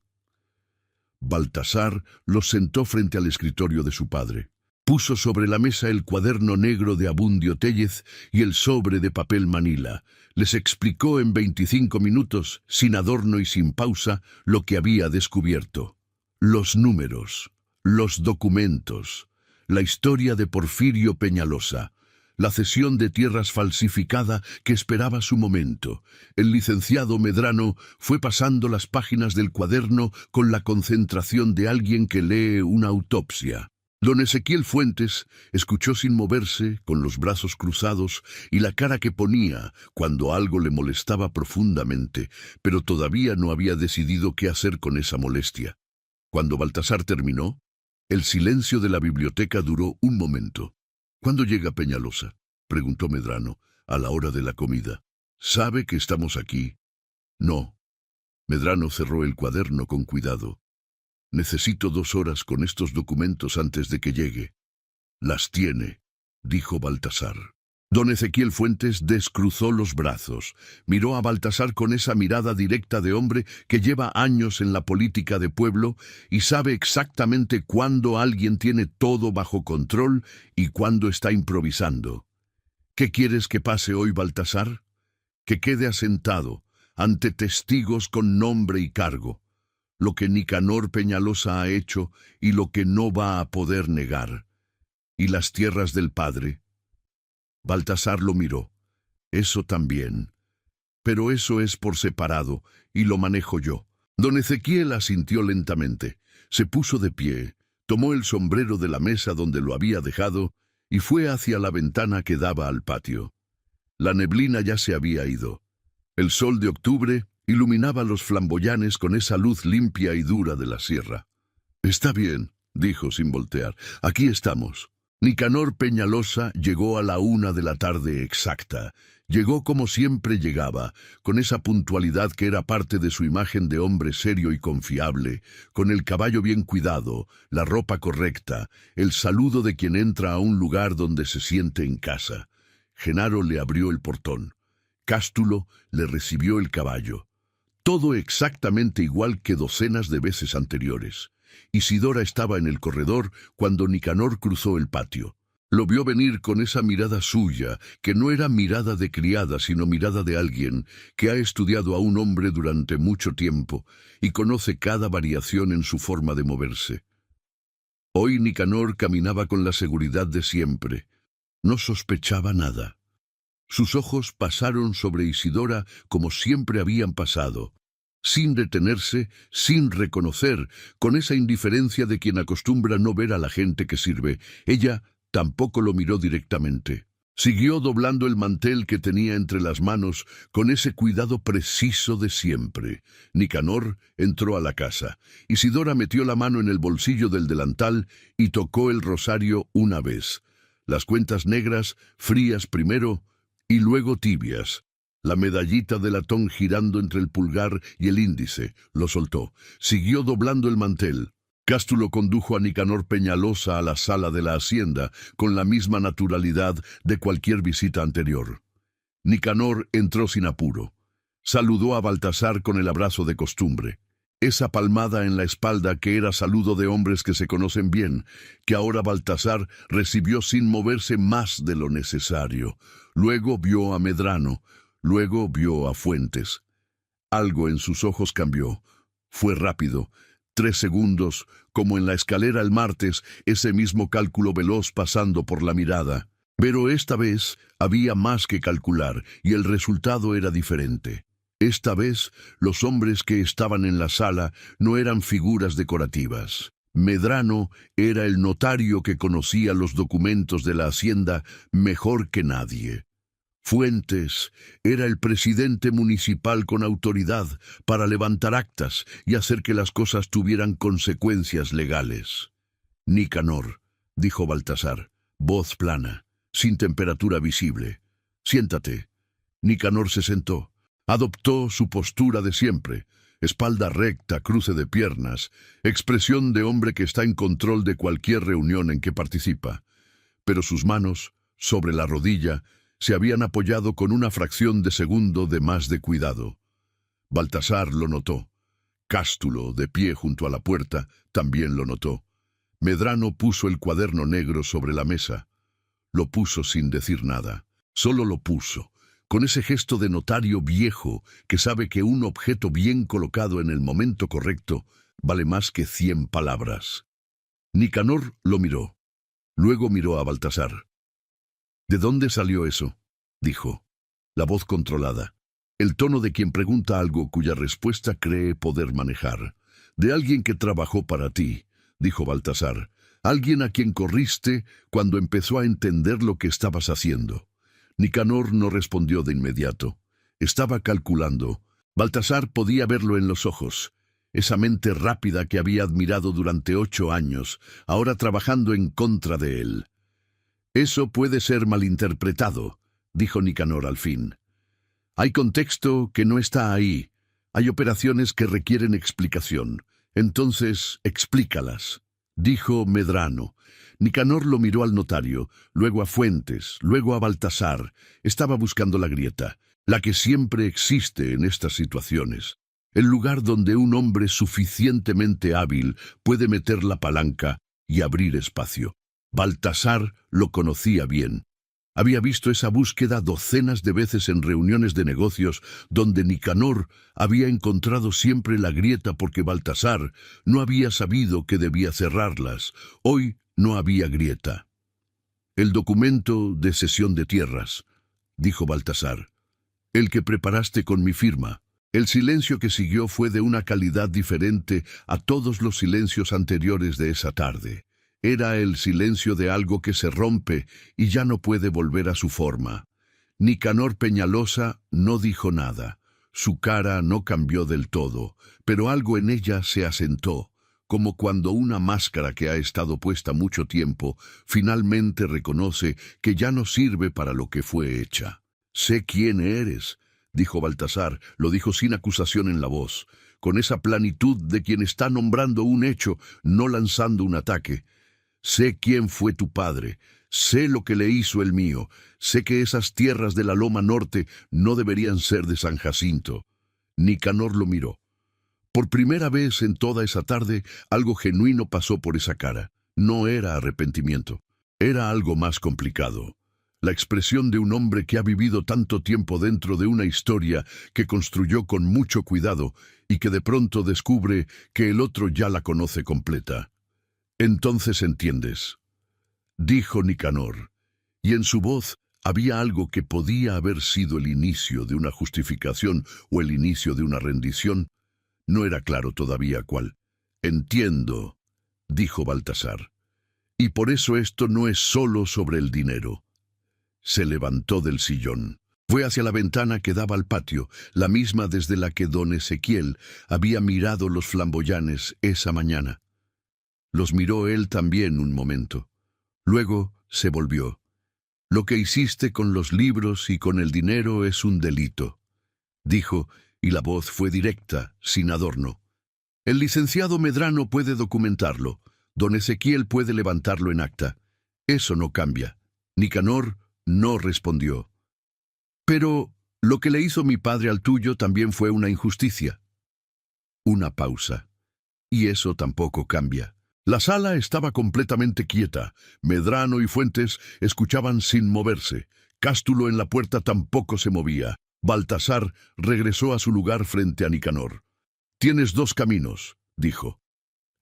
Baltasar los sentó frente al escritorio de su padre. Puso sobre la mesa el cuaderno negro de Abundio Téllez y el sobre de papel manila. Les explicó en 25 minutos, sin adorno y sin pausa, lo que había descubierto. Los números, los documentos, la historia de Porfirio Peñalosa, la cesión de tierras falsificada que esperaba su momento. El licenciado Medrano fue pasando las páginas del cuaderno con la concentración de alguien que lee una autopsia. Don Ezequiel Fuentes escuchó sin moverse, con los brazos cruzados y la cara que ponía cuando algo le molestaba profundamente, pero todavía no había decidido qué hacer con esa molestia. Cuando Baltasar terminó, el silencio de la biblioteca duró un momento. «¿Cuándo llega Peñalosa?», preguntó Medrano, a la hora de la comida. «¿Sabe que estamos aquí?». «No». Medrano cerró el cuaderno con cuidado. «Necesito 2 horas con estos documentos antes de que llegue». «Las tiene», dijo Baltasar. Don Ezequiel Fuentes descruzó los brazos, miró a Baltasar con esa mirada directa de hombre que lleva años en la política de pueblo y sabe exactamente cuándo alguien tiene todo bajo control y cuándo está improvisando. «¿Qué quieres que pase hoy, Baltasar?». «Que quede asentado, ante testigos con nombre y cargo, lo que Nicanor Peñalosa ha hecho y lo que no va a poder negar. ¿Y las tierras del padre?». Baltasar lo miró. «Eso también. Pero eso es por separado, y lo manejo yo». Don Ezequiel asintió lentamente. Se puso de pie, tomó el sombrero de la mesa donde lo había dejado, y fue hacia la ventana que daba al patio. La neblina ya se había ido. El sol de octubre iluminaba los flamboyanes con esa luz limpia y dura de la sierra. «Está bien», dijo sin voltear. «Aquí estamos». Nicanor Peñalosa llegó a la 1 de la tarde exacta. Llegó como siempre llegaba, con esa puntualidad que era parte de su imagen de hombre serio y confiable, con el caballo bien cuidado, la ropa correcta, el saludo de quien entra a un lugar donde se siente en casa. Genaro le abrió el portón. Cástulo le recibió el caballo. Todo exactamente igual que docenas de veces anteriores. Isidora estaba en el corredor cuando Nicanor cruzó el patio. Lo vio venir con esa mirada suya, que no era mirada de criada, sino mirada de alguien que ha estudiado a un hombre durante mucho tiempo y conoce cada variación en su forma de moverse. Hoy Nicanor caminaba con la seguridad de siempre. No sospechaba nada. Sus ojos pasaron sobre Isidora como siempre habían pasado, sin detenerse, sin reconocer, con esa indiferencia de quien acostumbra no ver a la gente que sirve. Ella tampoco lo miró directamente. Siguió doblando el mantel que tenía entre las manos con ese cuidado preciso de siempre. Nicanor entró a la casa. Isidora metió la mano en el bolsillo del delantal y tocó el rosario una vez. Las cuentas negras, frías primero y luego tibias. La medallita de latón girando entre el pulgar y el índice. Lo soltó. Siguió doblando el mantel. Cástulo condujo a Nicanor Peñalosa a la sala de la hacienda con la misma naturalidad de cualquier visita anterior. Nicanor entró sin apuro. Saludó a Baltasar con el abrazo de costumbre. Esa palmada en la espalda que era saludo de hombres que se conocen bien, que ahora Baltasar recibió sin moverse más de lo necesario. Luego vio a Medrano. Luego vio a Fuentes. Algo en sus ojos cambió. Fue rápido. 3 segundos, como en la escalera el martes, ese mismo cálculo veloz pasando por la mirada. Pero esta vez había más que calcular, y el resultado era diferente. Esta vez, los hombres que estaban en la sala no eran figuras decorativas. Medrano era el notario que conocía los documentos de la hacienda mejor que nadie. Fuentes era el presidente municipal con autoridad para levantar actas y hacer que las cosas tuvieran consecuencias legales. Nicanor, dijo Baltasar, voz plana, sin temperatura visible. Siéntate. Nicanor se sentó. Adoptó su postura de siempre, espalda recta, cruce de piernas, expresión de hombre que está en control de cualquier reunión en que participa. Pero sus manos, sobre la rodilla, se habían apoyado con una fracción de segundo de más de cuidado. Baltasar lo notó. Cástulo, de pie junto a la puerta, también lo notó. Medrano puso el cuaderno negro sobre la mesa. Lo puso sin decir nada. Solo lo puso, con ese gesto de notario viejo que sabe que un objeto bien colocado en el momento correcto vale más que 100 palabras. Nicanor lo miró. Luego miró a Baltasar. «¿De dónde salió eso?», dijo. La voz controlada. El tono de quien pregunta algo cuya respuesta cree poder manejar. «De alguien que trabajó para ti», dijo Baltasar. «Alguien a quien corriste cuando empezó a entender lo que estabas haciendo». Nicanor no respondió de inmediato. Estaba calculando. Baltasar podía verlo en los ojos. Esa mente rápida que había admirado durante 8 años, ahora trabajando en contra de él. «Eso puede ser malinterpretado», dijo Nicanor al fin. «Hay contexto que no está ahí. Hay operaciones que requieren explicación. Entonces, explícalas», dijo Medrano. Nicanor lo miró al notario, luego a Fuentes, luego a Baltasar. Estaba buscando la grieta, la que siempre existe en estas situaciones. El lugar donde un hombre suficientemente hábil puede meter la palanca y abrir espacio. Baltasar lo conocía bien. Había visto esa búsqueda docenas de veces en reuniones de negocios donde Nicanor había encontrado siempre la grieta porque Baltasar no había sabido que debía cerrarlas. Hoy no había grieta. «El documento de cesión de tierras», dijo Baltasar. «El que preparaste con mi firma». El silencio que siguió fue de una calidad diferente a todos los silencios anteriores de esa tarde. Era el silencio de algo que se rompe y ya no puede volver a su forma. Nicanor Peñalosa no dijo nada. Su cara no cambió del todo, pero algo en ella se asentó, como cuando una máscara que ha estado puesta mucho tiempo finalmente reconoce que ya no sirve para lo que fue hecha. «Sé quién eres», dijo Baltasar, lo dijo sin acusación en la voz, con esa planitud de quien está nombrando un hecho, no lanzando un ataque. «Sé quién fue tu padre, sé lo que le hizo el mío, sé que esas tierras de la Loma Norte no deberían ser de San Jacinto». Nicanor lo miró. Por primera vez en toda esa tarde, algo genuino pasó por esa cara. No era arrepentimiento, era algo más complicado. La expresión de un hombre que ha vivido tanto tiempo dentro de una historia que construyó con mucho cuidado y que de pronto descubre que el otro ya la conoce completa. «Entonces entiendes», dijo Nicanor, y en su voz había algo que podía haber sido el inicio de una justificación o el inicio de una rendición. No era claro todavía cuál. «Entiendo», dijo Baltasar, «y por eso esto no es solo sobre el dinero». Se levantó del sillón. Fue hacia la ventana que daba al patio, la misma desde la que don Ezequiel había mirado los flamboyanes esa mañana. Los miró él también un momento. Luego se volvió. «Lo que hiciste con los libros y con el dinero es un delito», dijo, y la voz fue directa, sin adorno. «El licenciado Medrano puede documentarlo. Don Ezequiel puede levantarlo en acta. Eso no cambia». Nicanor no respondió. «Pero lo que le hizo mi padre al tuyo también fue una injusticia». Una pausa. «Y eso tampoco cambia». La sala estaba completamente quieta. Medrano y Fuentes escuchaban sin moverse. Cástulo en la puerta tampoco se movía. Baltasar regresó a su lugar frente a Nicanor. «Tienes dos caminos», dijo.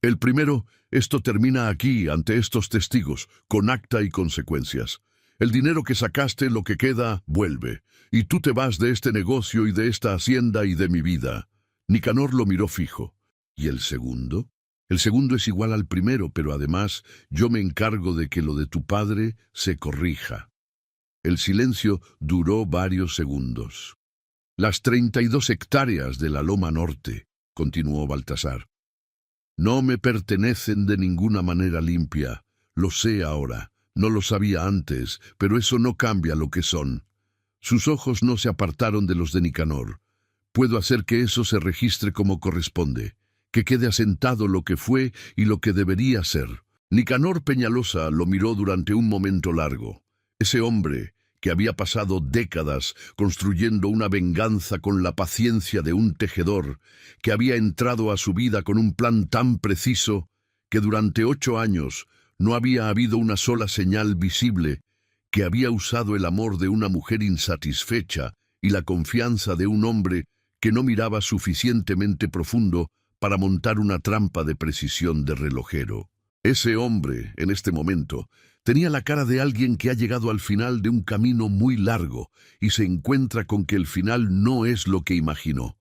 «El primero, esto termina aquí, ante estos testigos, con acta y consecuencias. El dinero que sacaste, lo que queda, vuelve. Y tú te vas de este negocio y de esta hacienda y de mi vida». Nicanor lo miró fijo. «¿Y el segundo?» «El segundo es igual al primero, pero además yo me encargo de que lo de tu padre se corrija». El silencio duró varios segundos. «Las 32 hectáreas de la Loma Norte», continuó Baltasar, «no me pertenecen de ninguna manera limpia. Lo sé ahora, no lo sabía antes, pero eso no cambia lo que son». Sus ojos no se apartaron de los de Nicanor. «Puedo hacer que eso se registre como corresponde, que quede asentado lo que fue y lo que debería ser». Nicanor Peñalosa lo miró durante un momento largo. Ese hombre, que había pasado décadas construyendo una venganza con la paciencia de un tejedor, que había entrado a su vida con un plan tan preciso que durante 8 años no había habido una sola señal visible, que había usado el amor de una mujer insatisfecha y la confianza de un hombre que no miraba suficientemente profundo para montar una trampa de precisión de relojero. Ese hombre, en este momento, tenía la cara de alguien que ha llegado al final de un camino muy largo y se encuentra con que el final no es lo que imaginó.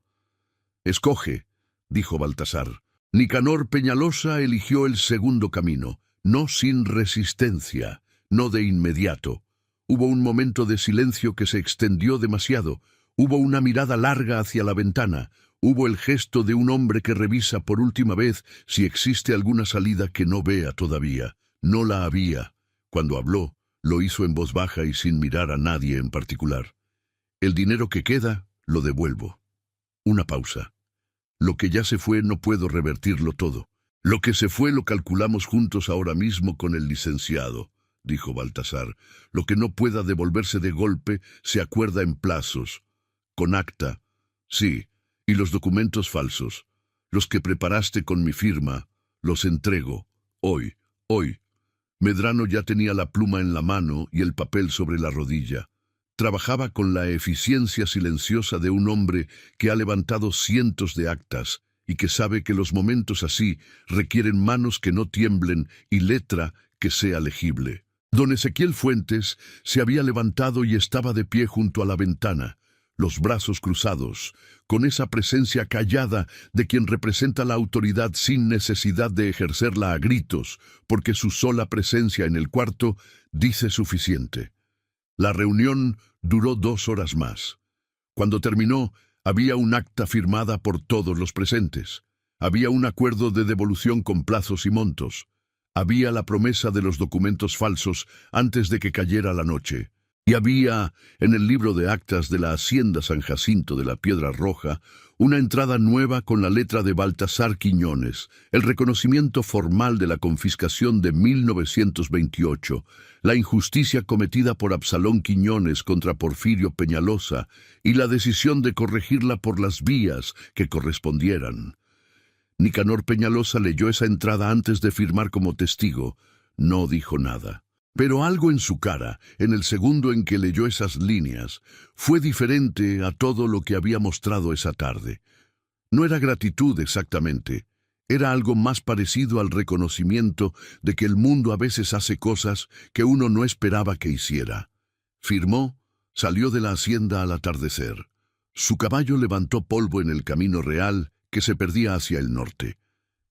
«Escoge», dijo Baltasar. Nicanor Peñalosa eligió el segundo camino, no sin resistencia, no de inmediato. Hubo un momento de silencio que se extendió demasiado. Hubo una mirada larga hacia la ventana. Hubo el gesto de un hombre que revisa por última vez si existe alguna salida que no vea todavía. No la había. Cuando habló, lo hizo en voz baja y sin mirar a nadie en particular. «El dinero que queda, lo devuelvo». Una pausa. «Lo que ya se fue no puedo revertirlo todo. Lo que se fue lo calculamos juntos ahora mismo con el licenciado», dijo Baltasar. «Lo que no pueda devolverse de golpe se acuerda en plazos. Con acta, sí. Y los documentos falsos, los que preparaste con mi firma, los entrego. Hoy. Medrano ya tenía la pluma en la mano y el papel sobre la rodilla. Trabajaba con la eficiencia silenciosa de un hombre que ha levantado cientos de actas y que sabe que los momentos así requieren manos que no tiemblen y letra que sea legible. Don Ezequiel Fuentes se había levantado y estaba de pie junto a la ventana. los brazos cruzados, con esa presencia callada de quien representa la autoridad sin necesidad de ejercerla a gritos, porque su sola presencia en el cuarto dice suficiente. La reunión duró 2 horas más. Cuando terminó, había un acta firmada por todos los presentes. Había un acuerdo de devolución con plazos y montos. Había la promesa de los documentos falsos antes de que cayera la noche. Y había, en el libro de actas de la Hacienda San Jacinto de la Piedra Roja, una entrada nueva con la letra de Baltasar Quiñones, el reconocimiento formal de la confiscación de 1928, la injusticia cometida por Absalón Quiñones contra Porfirio Peñalosa y la decisión de corregirla por las vías que correspondieran. Nicanor Peñalosa leyó esa entrada antes de firmar como testigo. No dijo nada. Pero algo en su cara, en el segundo en que leyó esas líneas, fue diferente a todo lo que había mostrado esa tarde. No era gratitud exactamente, era algo más parecido al reconocimiento de que el mundo a veces hace cosas que uno no esperaba que hiciera. Firmó, salió de la hacienda al atardecer. Su caballo levantó polvo en el camino real que se perdía hacia el norte.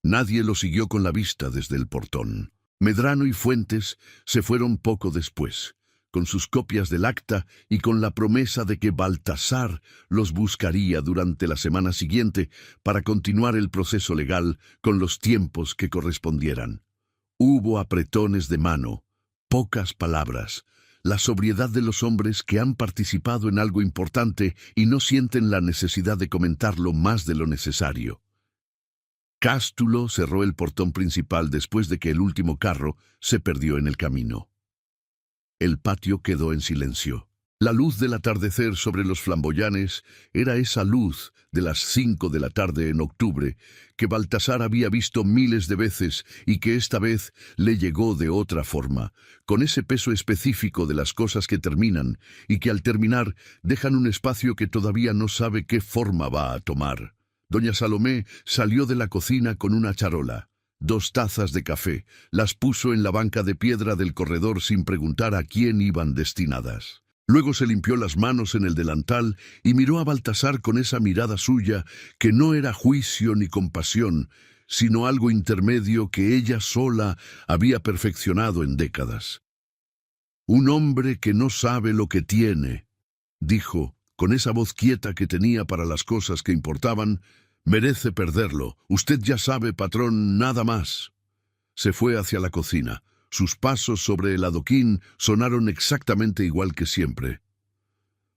Nadie lo siguió con la vista desde el portón. Medrano y Fuentes se fueron poco después, con sus copias del acta y con la promesa de que Baltasar los buscaría durante la semana siguiente para continuar el proceso legal con los tiempos que correspondieran. Hubo apretones de mano, pocas palabras, la sobriedad de los hombres que han participado en algo importante y no sienten la necesidad de comentarlo más de lo necesario. Cástulo cerró el portón principal después de que el último carro se perdió en el camino. El patio quedó en silencio. La luz del atardecer sobre los flamboyanes era esa luz de las 5 de la tarde en octubre que Baltasar había visto miles de veces y que esta vez le llegó de otra forma, con ese peso específico de las cosas que terminan y que al terminar dejan un espacio que todavía no sabe qué forma va a tomar. Doña Salomé salió de la cocina con una charola, 2 tazas de café, las puso en la banca de piedra del corredor sin preguntar a quién iban destinadas. Luego se limpió las manos en el delantal y miró a Baltasar con esa mirada suya que no era juicio ni compasión, sino algo intermedio que ella sola había perfeccionado en décadas. «Un hombre que no sabe lo que tiene», dijo, con esa voz quieta que tenía para las cosas que importaban, «merece perderlo. Usted ya sabe, patrón, nada más». Se fue hacia la cocina. Sus pasos sobre el adoquín sonaron exactamente igual que siempre.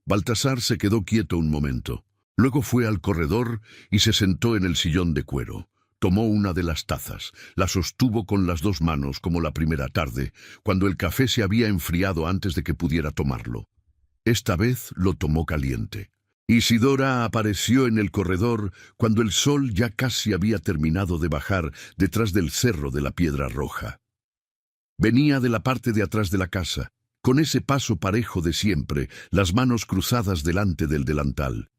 Baltasar se quedó quieto un momento. Luego fue al corredor y se sentó en el sillón de cuero. Tomó una de las tazas, la sostuvo con las 2 manos como la primera tarde, cuando el café se había enfriado antes de que pudiera tomarlo. Esta vez lo tomó caliente. Isidora apareció en el corredor cuando el sol ya casi había terminado de bajar detrás del cerro de la Piedra Roja. Venía de la parte de atrás de la casa, con ese paso parejo de siempre, las manos cruzadas delante del delantal.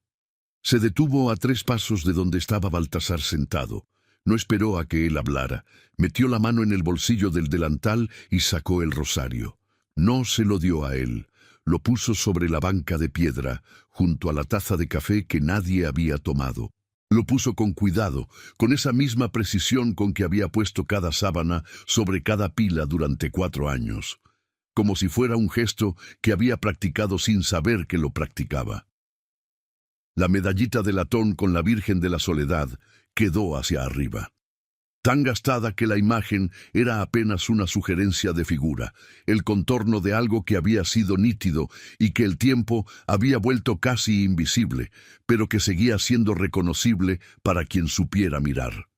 Se detuvo a 3 pasos de donde estaba Baltasar sentado. No esperó a que él hablara. Metió la mano en el bolsillo del delantal y sacó el rosario. No se lo dio a él. Lo puso sobre la banca de piedra, junto a la taza de café que nadie había tomado. Lo puso con cuidado, con esa misma precisión con que había puesto cada sábana sobre cada pila durante 4 años, como si fuera un gesto que había practicado sin saber que lo practicaba. La medallita de latón con la Virgen de la Soledad quedó hacia arriba, tan gastada que la imagen era apenas una sugerencia de figura, el contorno de algo que había sido nítido y que el tiempo había vuelto casi invisible, pero que seguía siendo reconocible para quien supiera mirar.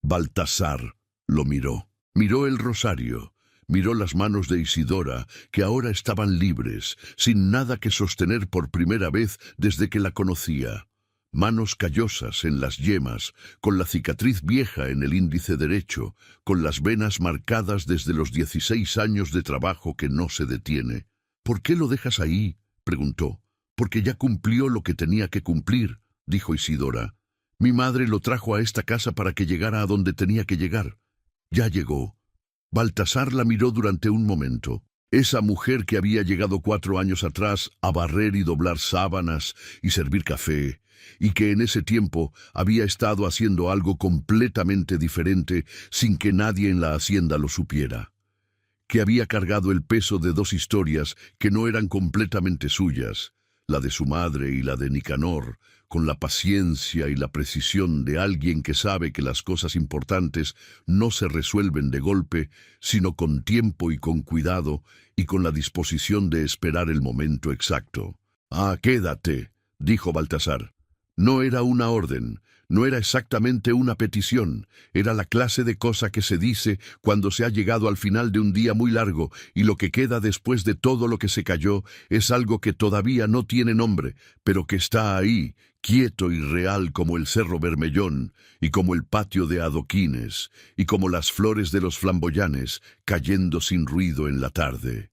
Baltasar lo miró. Miró el rosario, miró las manos de Isidora, que ahora estaban libres, sin nada que sostener por primera vez desde que la conocía. Manos callosas en las yemas, con la cicatriz vieja en el índice derecho, con las venas marcadas desde los 16 años de trabajo que no se detiene. «¿Por qué lo dejas ahí?», preguntó. «Porque ya cumplió lo que tenía que cumplir», dijo Isidora. «Mi madre lo trajo a esta casa para que llegara a donde tenía que llegar. Ya llegó». Baltasar la miró durante un momento. Esa mujer que había llegado 4 años atrás a barrer y doblar sábanas y servir café, y que en ese tiempo había estado haciendo algo completamente diferente sin que nadie en la hacienda lo supiera, que había cargado el peso de dos historias que no eran completamente suyas, la de su madre y la de Nicanor, con la paciencia y la precisión de alguien que sabe que las cosas importantes no se resuelven de golpe, sino con tiempo y con cuidado, y con la disposición de esperar el momento exacto. «Ah, quédate», dijo Baltasar. No era una orden, no era exactamente una petición, era la clase de cosa que se dice cuando se ha llegado al final de un día muy largo y lo que queda después de todo lo que se cayó es algo que todavía no tiene nombre, pero que está ahí, quieto y real como el Cerro Bermellón, y como el patio de adoquines, y como las flores de los flamboyanes cayendo sin ruido en la tarde.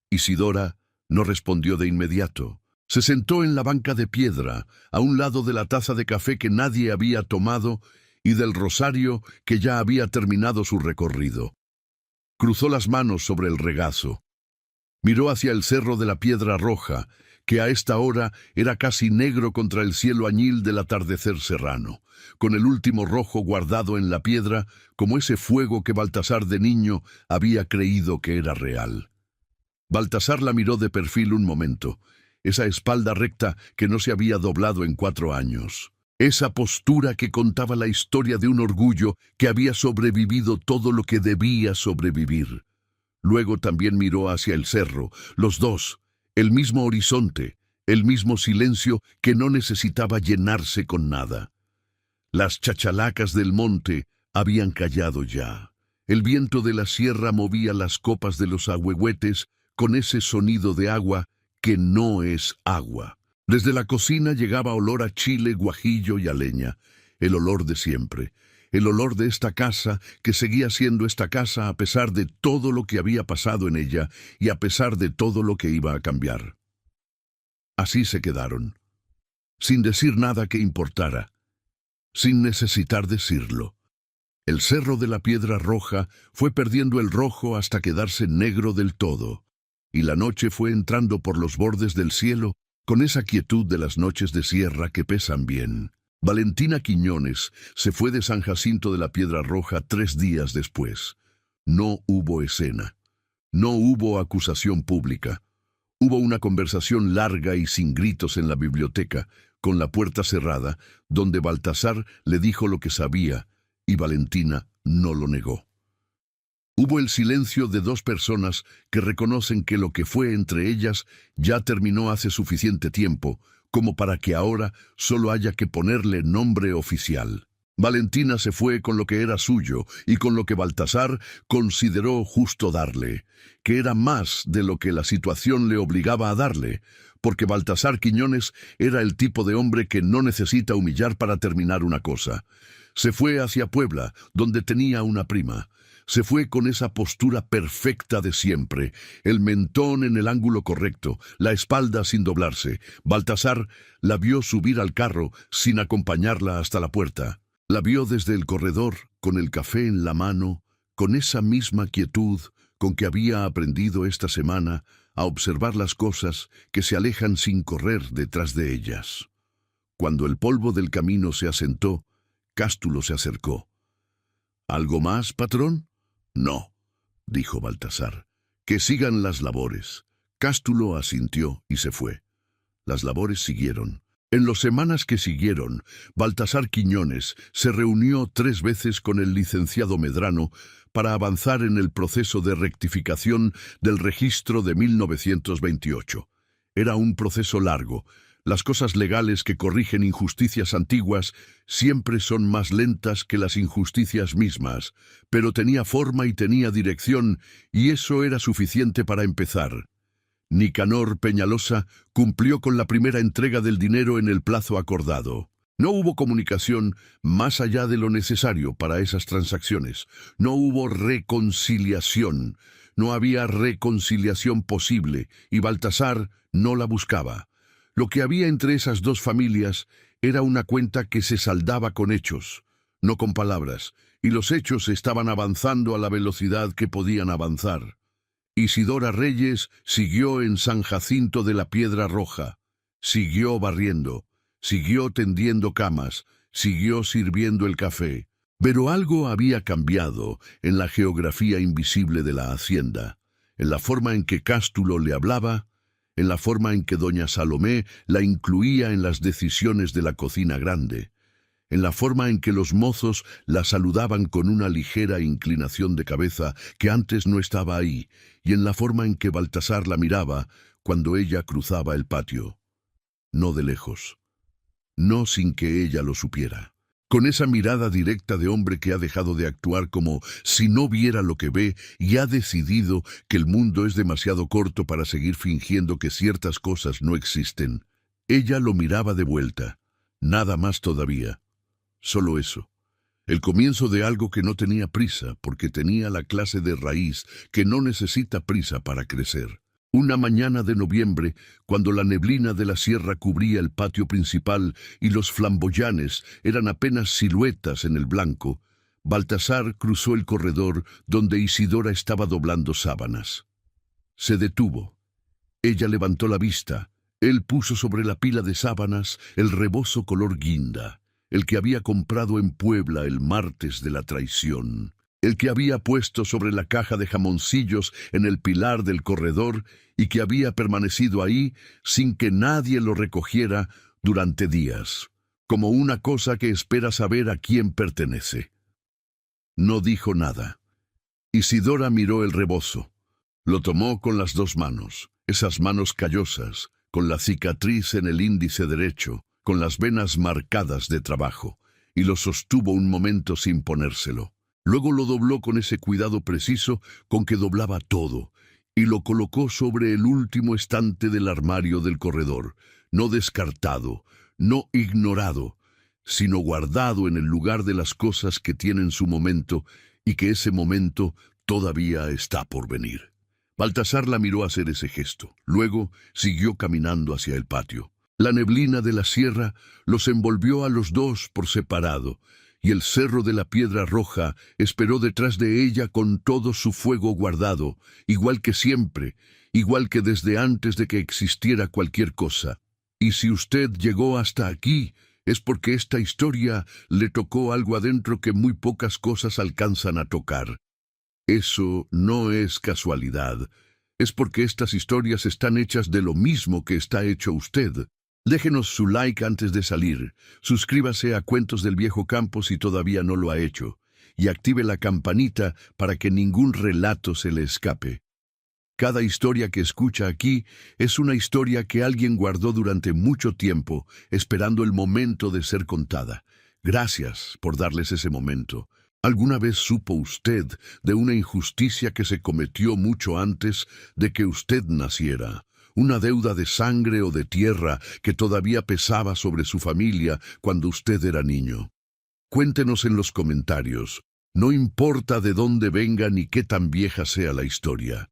Isidora no respondió de inmediato. Se sentó en la banca de piedra, a un lado de la taza de café que nadie había tomado y del rosario que ya había terminado su recorrido. Cruzó las manos sobre el regazo. Miró hacia el cerro de la Piedra Roja, que a esta hora era casi negro contra el cielo añil del atardecer serrano, con el último rojo guardado en la piedra, como ese fuego que Baltasar de niño había creído que era real. Baltasar la miró de perfil un momento, esa espalda recta que no se había doblado en 4 años. Esa postura que contaba la historia de un orgullo que había sobrevivido todo lo que debía sobrevivir. Luego también miró hacia el cerro, los dos, el mismo horizonte, el mismo silencio que no necesitaba llenarse con nada. Las chachalacas del monte habían callado ya. El viento de la sierra movía las copas de los ahuehuetes con ese sonido de agua que no es agua. Desde la cocina llegaba olor a chile, guajillo y a leña, el olor de siempre, el olor de esta casa que seguía siendo esta casa a pesar de todo lo que había pasado en ella y a pesar de todo lo que iba a cambiar. Así se quedaron, sin decir nada que importara, sin necesitar decirlo. El cerro de la Piedra Roja fue perdiendo el rojo hasta quedarse negro del todo, y la noche fue entrando por los bordes del cielo con esa quietud de las noches de sierra que pesan bien. Valentina Quiñones se fue de San Jacinto de la Piedra Roja 3 días después. No hubo escena, no hubo acusación pública. Hubo una conversación larga y sin gritos en la biblioteca, con la puerta cerrada, donde Baltasar le dijo lo que sabía, y Valentina no lo negó. Hubo el silencio de 2 personas que reconocen que lo que fue entre ellas ya terminó hace suficiente tiempo, como para que ahora solo haya que ponerle nombre oficial. Valentina se fue con lo que era suyo y con lo que Baltasar consideró justo darle, que era más de lo que la situación le obligaba a darle, porque Baltasar Quiñones era el tipo de hombre que no necesita humillar para terminar una cosa. Se fue hacia Puebla, donde tenía una prima. Se fue con esa postura perfecta de siempre, el mentón en el ángulo correcto, la espalda sin doblarse. Baltasar la vio subir al carro sin acompañarla hasta la puerta. La vio desde el corredor, con el café en la mano, con esa misma quietud con que había aprendido esta semana a observar las cosas que se alejan sin correr detrás de ellas. Cuando el polvo del camino se asentó, Cástulo se acercó. «¿Algo más, patrón?» «No», dijo Baltasar. «Que sigan las labores». Cástulo asintió y se fue. Las labores siguieron. En las semanas que siguieron, Baltasar Quiñones se reunió 3 veces con el licenciado Medrano para avanzar en el proceso de rectificación del registro de 1928. Era un proceso largo. Las cosas legales que corrigen injusticias antiguas siempre son más lentas que las injusticias mismas, pero tenía forma y tenía dirección, y eso era suficiente para empezar. Nicanor Peñalosa cumplió con la primera entrega del dinero en el plazo acordado. No hubo comunicación más allá de lo necesario para esas transacciones. No hubo reconciliación. No había reconciliación posible, y Baltasar no la buscaba. Lo que había entre esas 2 familias era una cuenta que se saldaba con hechos, no con palabras, y los hechos estaban avanzando a la velocidad que podían avanzar. Isidora Reyes siguió en San Jacinto de la Piedra Roja, siguió barriendo, siguió tendiendo camas, siguió sirviendo el café. Pero algo había cambiado en la geografía invisible de la hacienda, en la forma en que Cástulo le hablaba, en la forma en que doña Salomé la incluía en las decisiones de la cocina grande, en la forma en que los mozos la saludaban con una ligera inclinación de cabeza que antes no estaba ahí, y en la forma en que Baltasar la miraba cuando ella cruzaba el patio. No de lejos, no sin que ella lo supiera. Con esa mirada directa de hombre que ha dejado de actuar como si no viera lo que ve y ha decidido que el mundo es demasiado corto para seguir fingiendo que ciertas cosas no existen. Ella lo miraba de vuelta, nada más todavía. Solo eso. El comienzo de algo que no tenía prisa, porque tenía la clase de raíz que no necesita prisa para crecer. Una mañana de noviembre, cuando la neblina de la sierra cubría el patio principal y los flamboyanes eran apenas siluetas en el blanco, Baltasar cruzó el corredor donde Isidora estaba doblando sábanas. Se detuvo. Ella levantó la vista. Él puso sobre la pila de sábanas el rebozo color guinda, el que había comprado en Puebla el martes de la traición, el que había puesto sobre la caja de jamoncillos en el pilar del corredor y que había permanecido ahí sin que nadie lo recogiera durante días, como una cosa que espera saber a quién pertenece. No dijo nada. Isidora miró el rebozo. Lo tomó con las dos manos, esas manos callosas, con la cicatriz en el índice derecho, con las venas marcadas de trabajo, y lo sostuvo un momento sin ponérselo. Luego lo dobló con ese cuidado preciso con que doblaba todo, y lo colocó sobre el último estante del armario del corredor, no descartado, no ignorado, sino guardado en el lugar de las cosas que tienen su momento y que ese momento todavía está por venir. Baltasar la miró hacer ese gesto. Luego siguió caminando hacia el patio. La neblina de la sierra los envolvió a los dos por separado, y el cerro de la Piedra Roja esperó detrás de ella con todo su fuego guardado, igual que siempre, igual que desde antes de que existiera cualquier cosa. Y si usted llegó hasta aquí, es porque esta historia le tocó algo adentro que muy pocas cosas alcanzan a tocar. Eso no es casualidad, es porque estas historias están hechas de lo mismo que está hecho usted. Déjenos su like antes de salir, suscríbase a Cuentos del Viejo Campo si todavía no lo ha hecho, y active la campanita para que ningún relato se le escape. Cada historia que escucha aquí es una historia que alguien guardó durante mucho tiempo, esperando el momento de ser contada. Gracias por darles ese momento. ¿Alguna vez supo usted de una injusticia que se cometió mucho antes de que usted naciera? Una deuda de sangre o de tierra que todavía pesaba sobre su familia cuando usted era niño. Cuéntenos en los comentarios. No importa de dónde venga ni qué tan vieja sea la historia.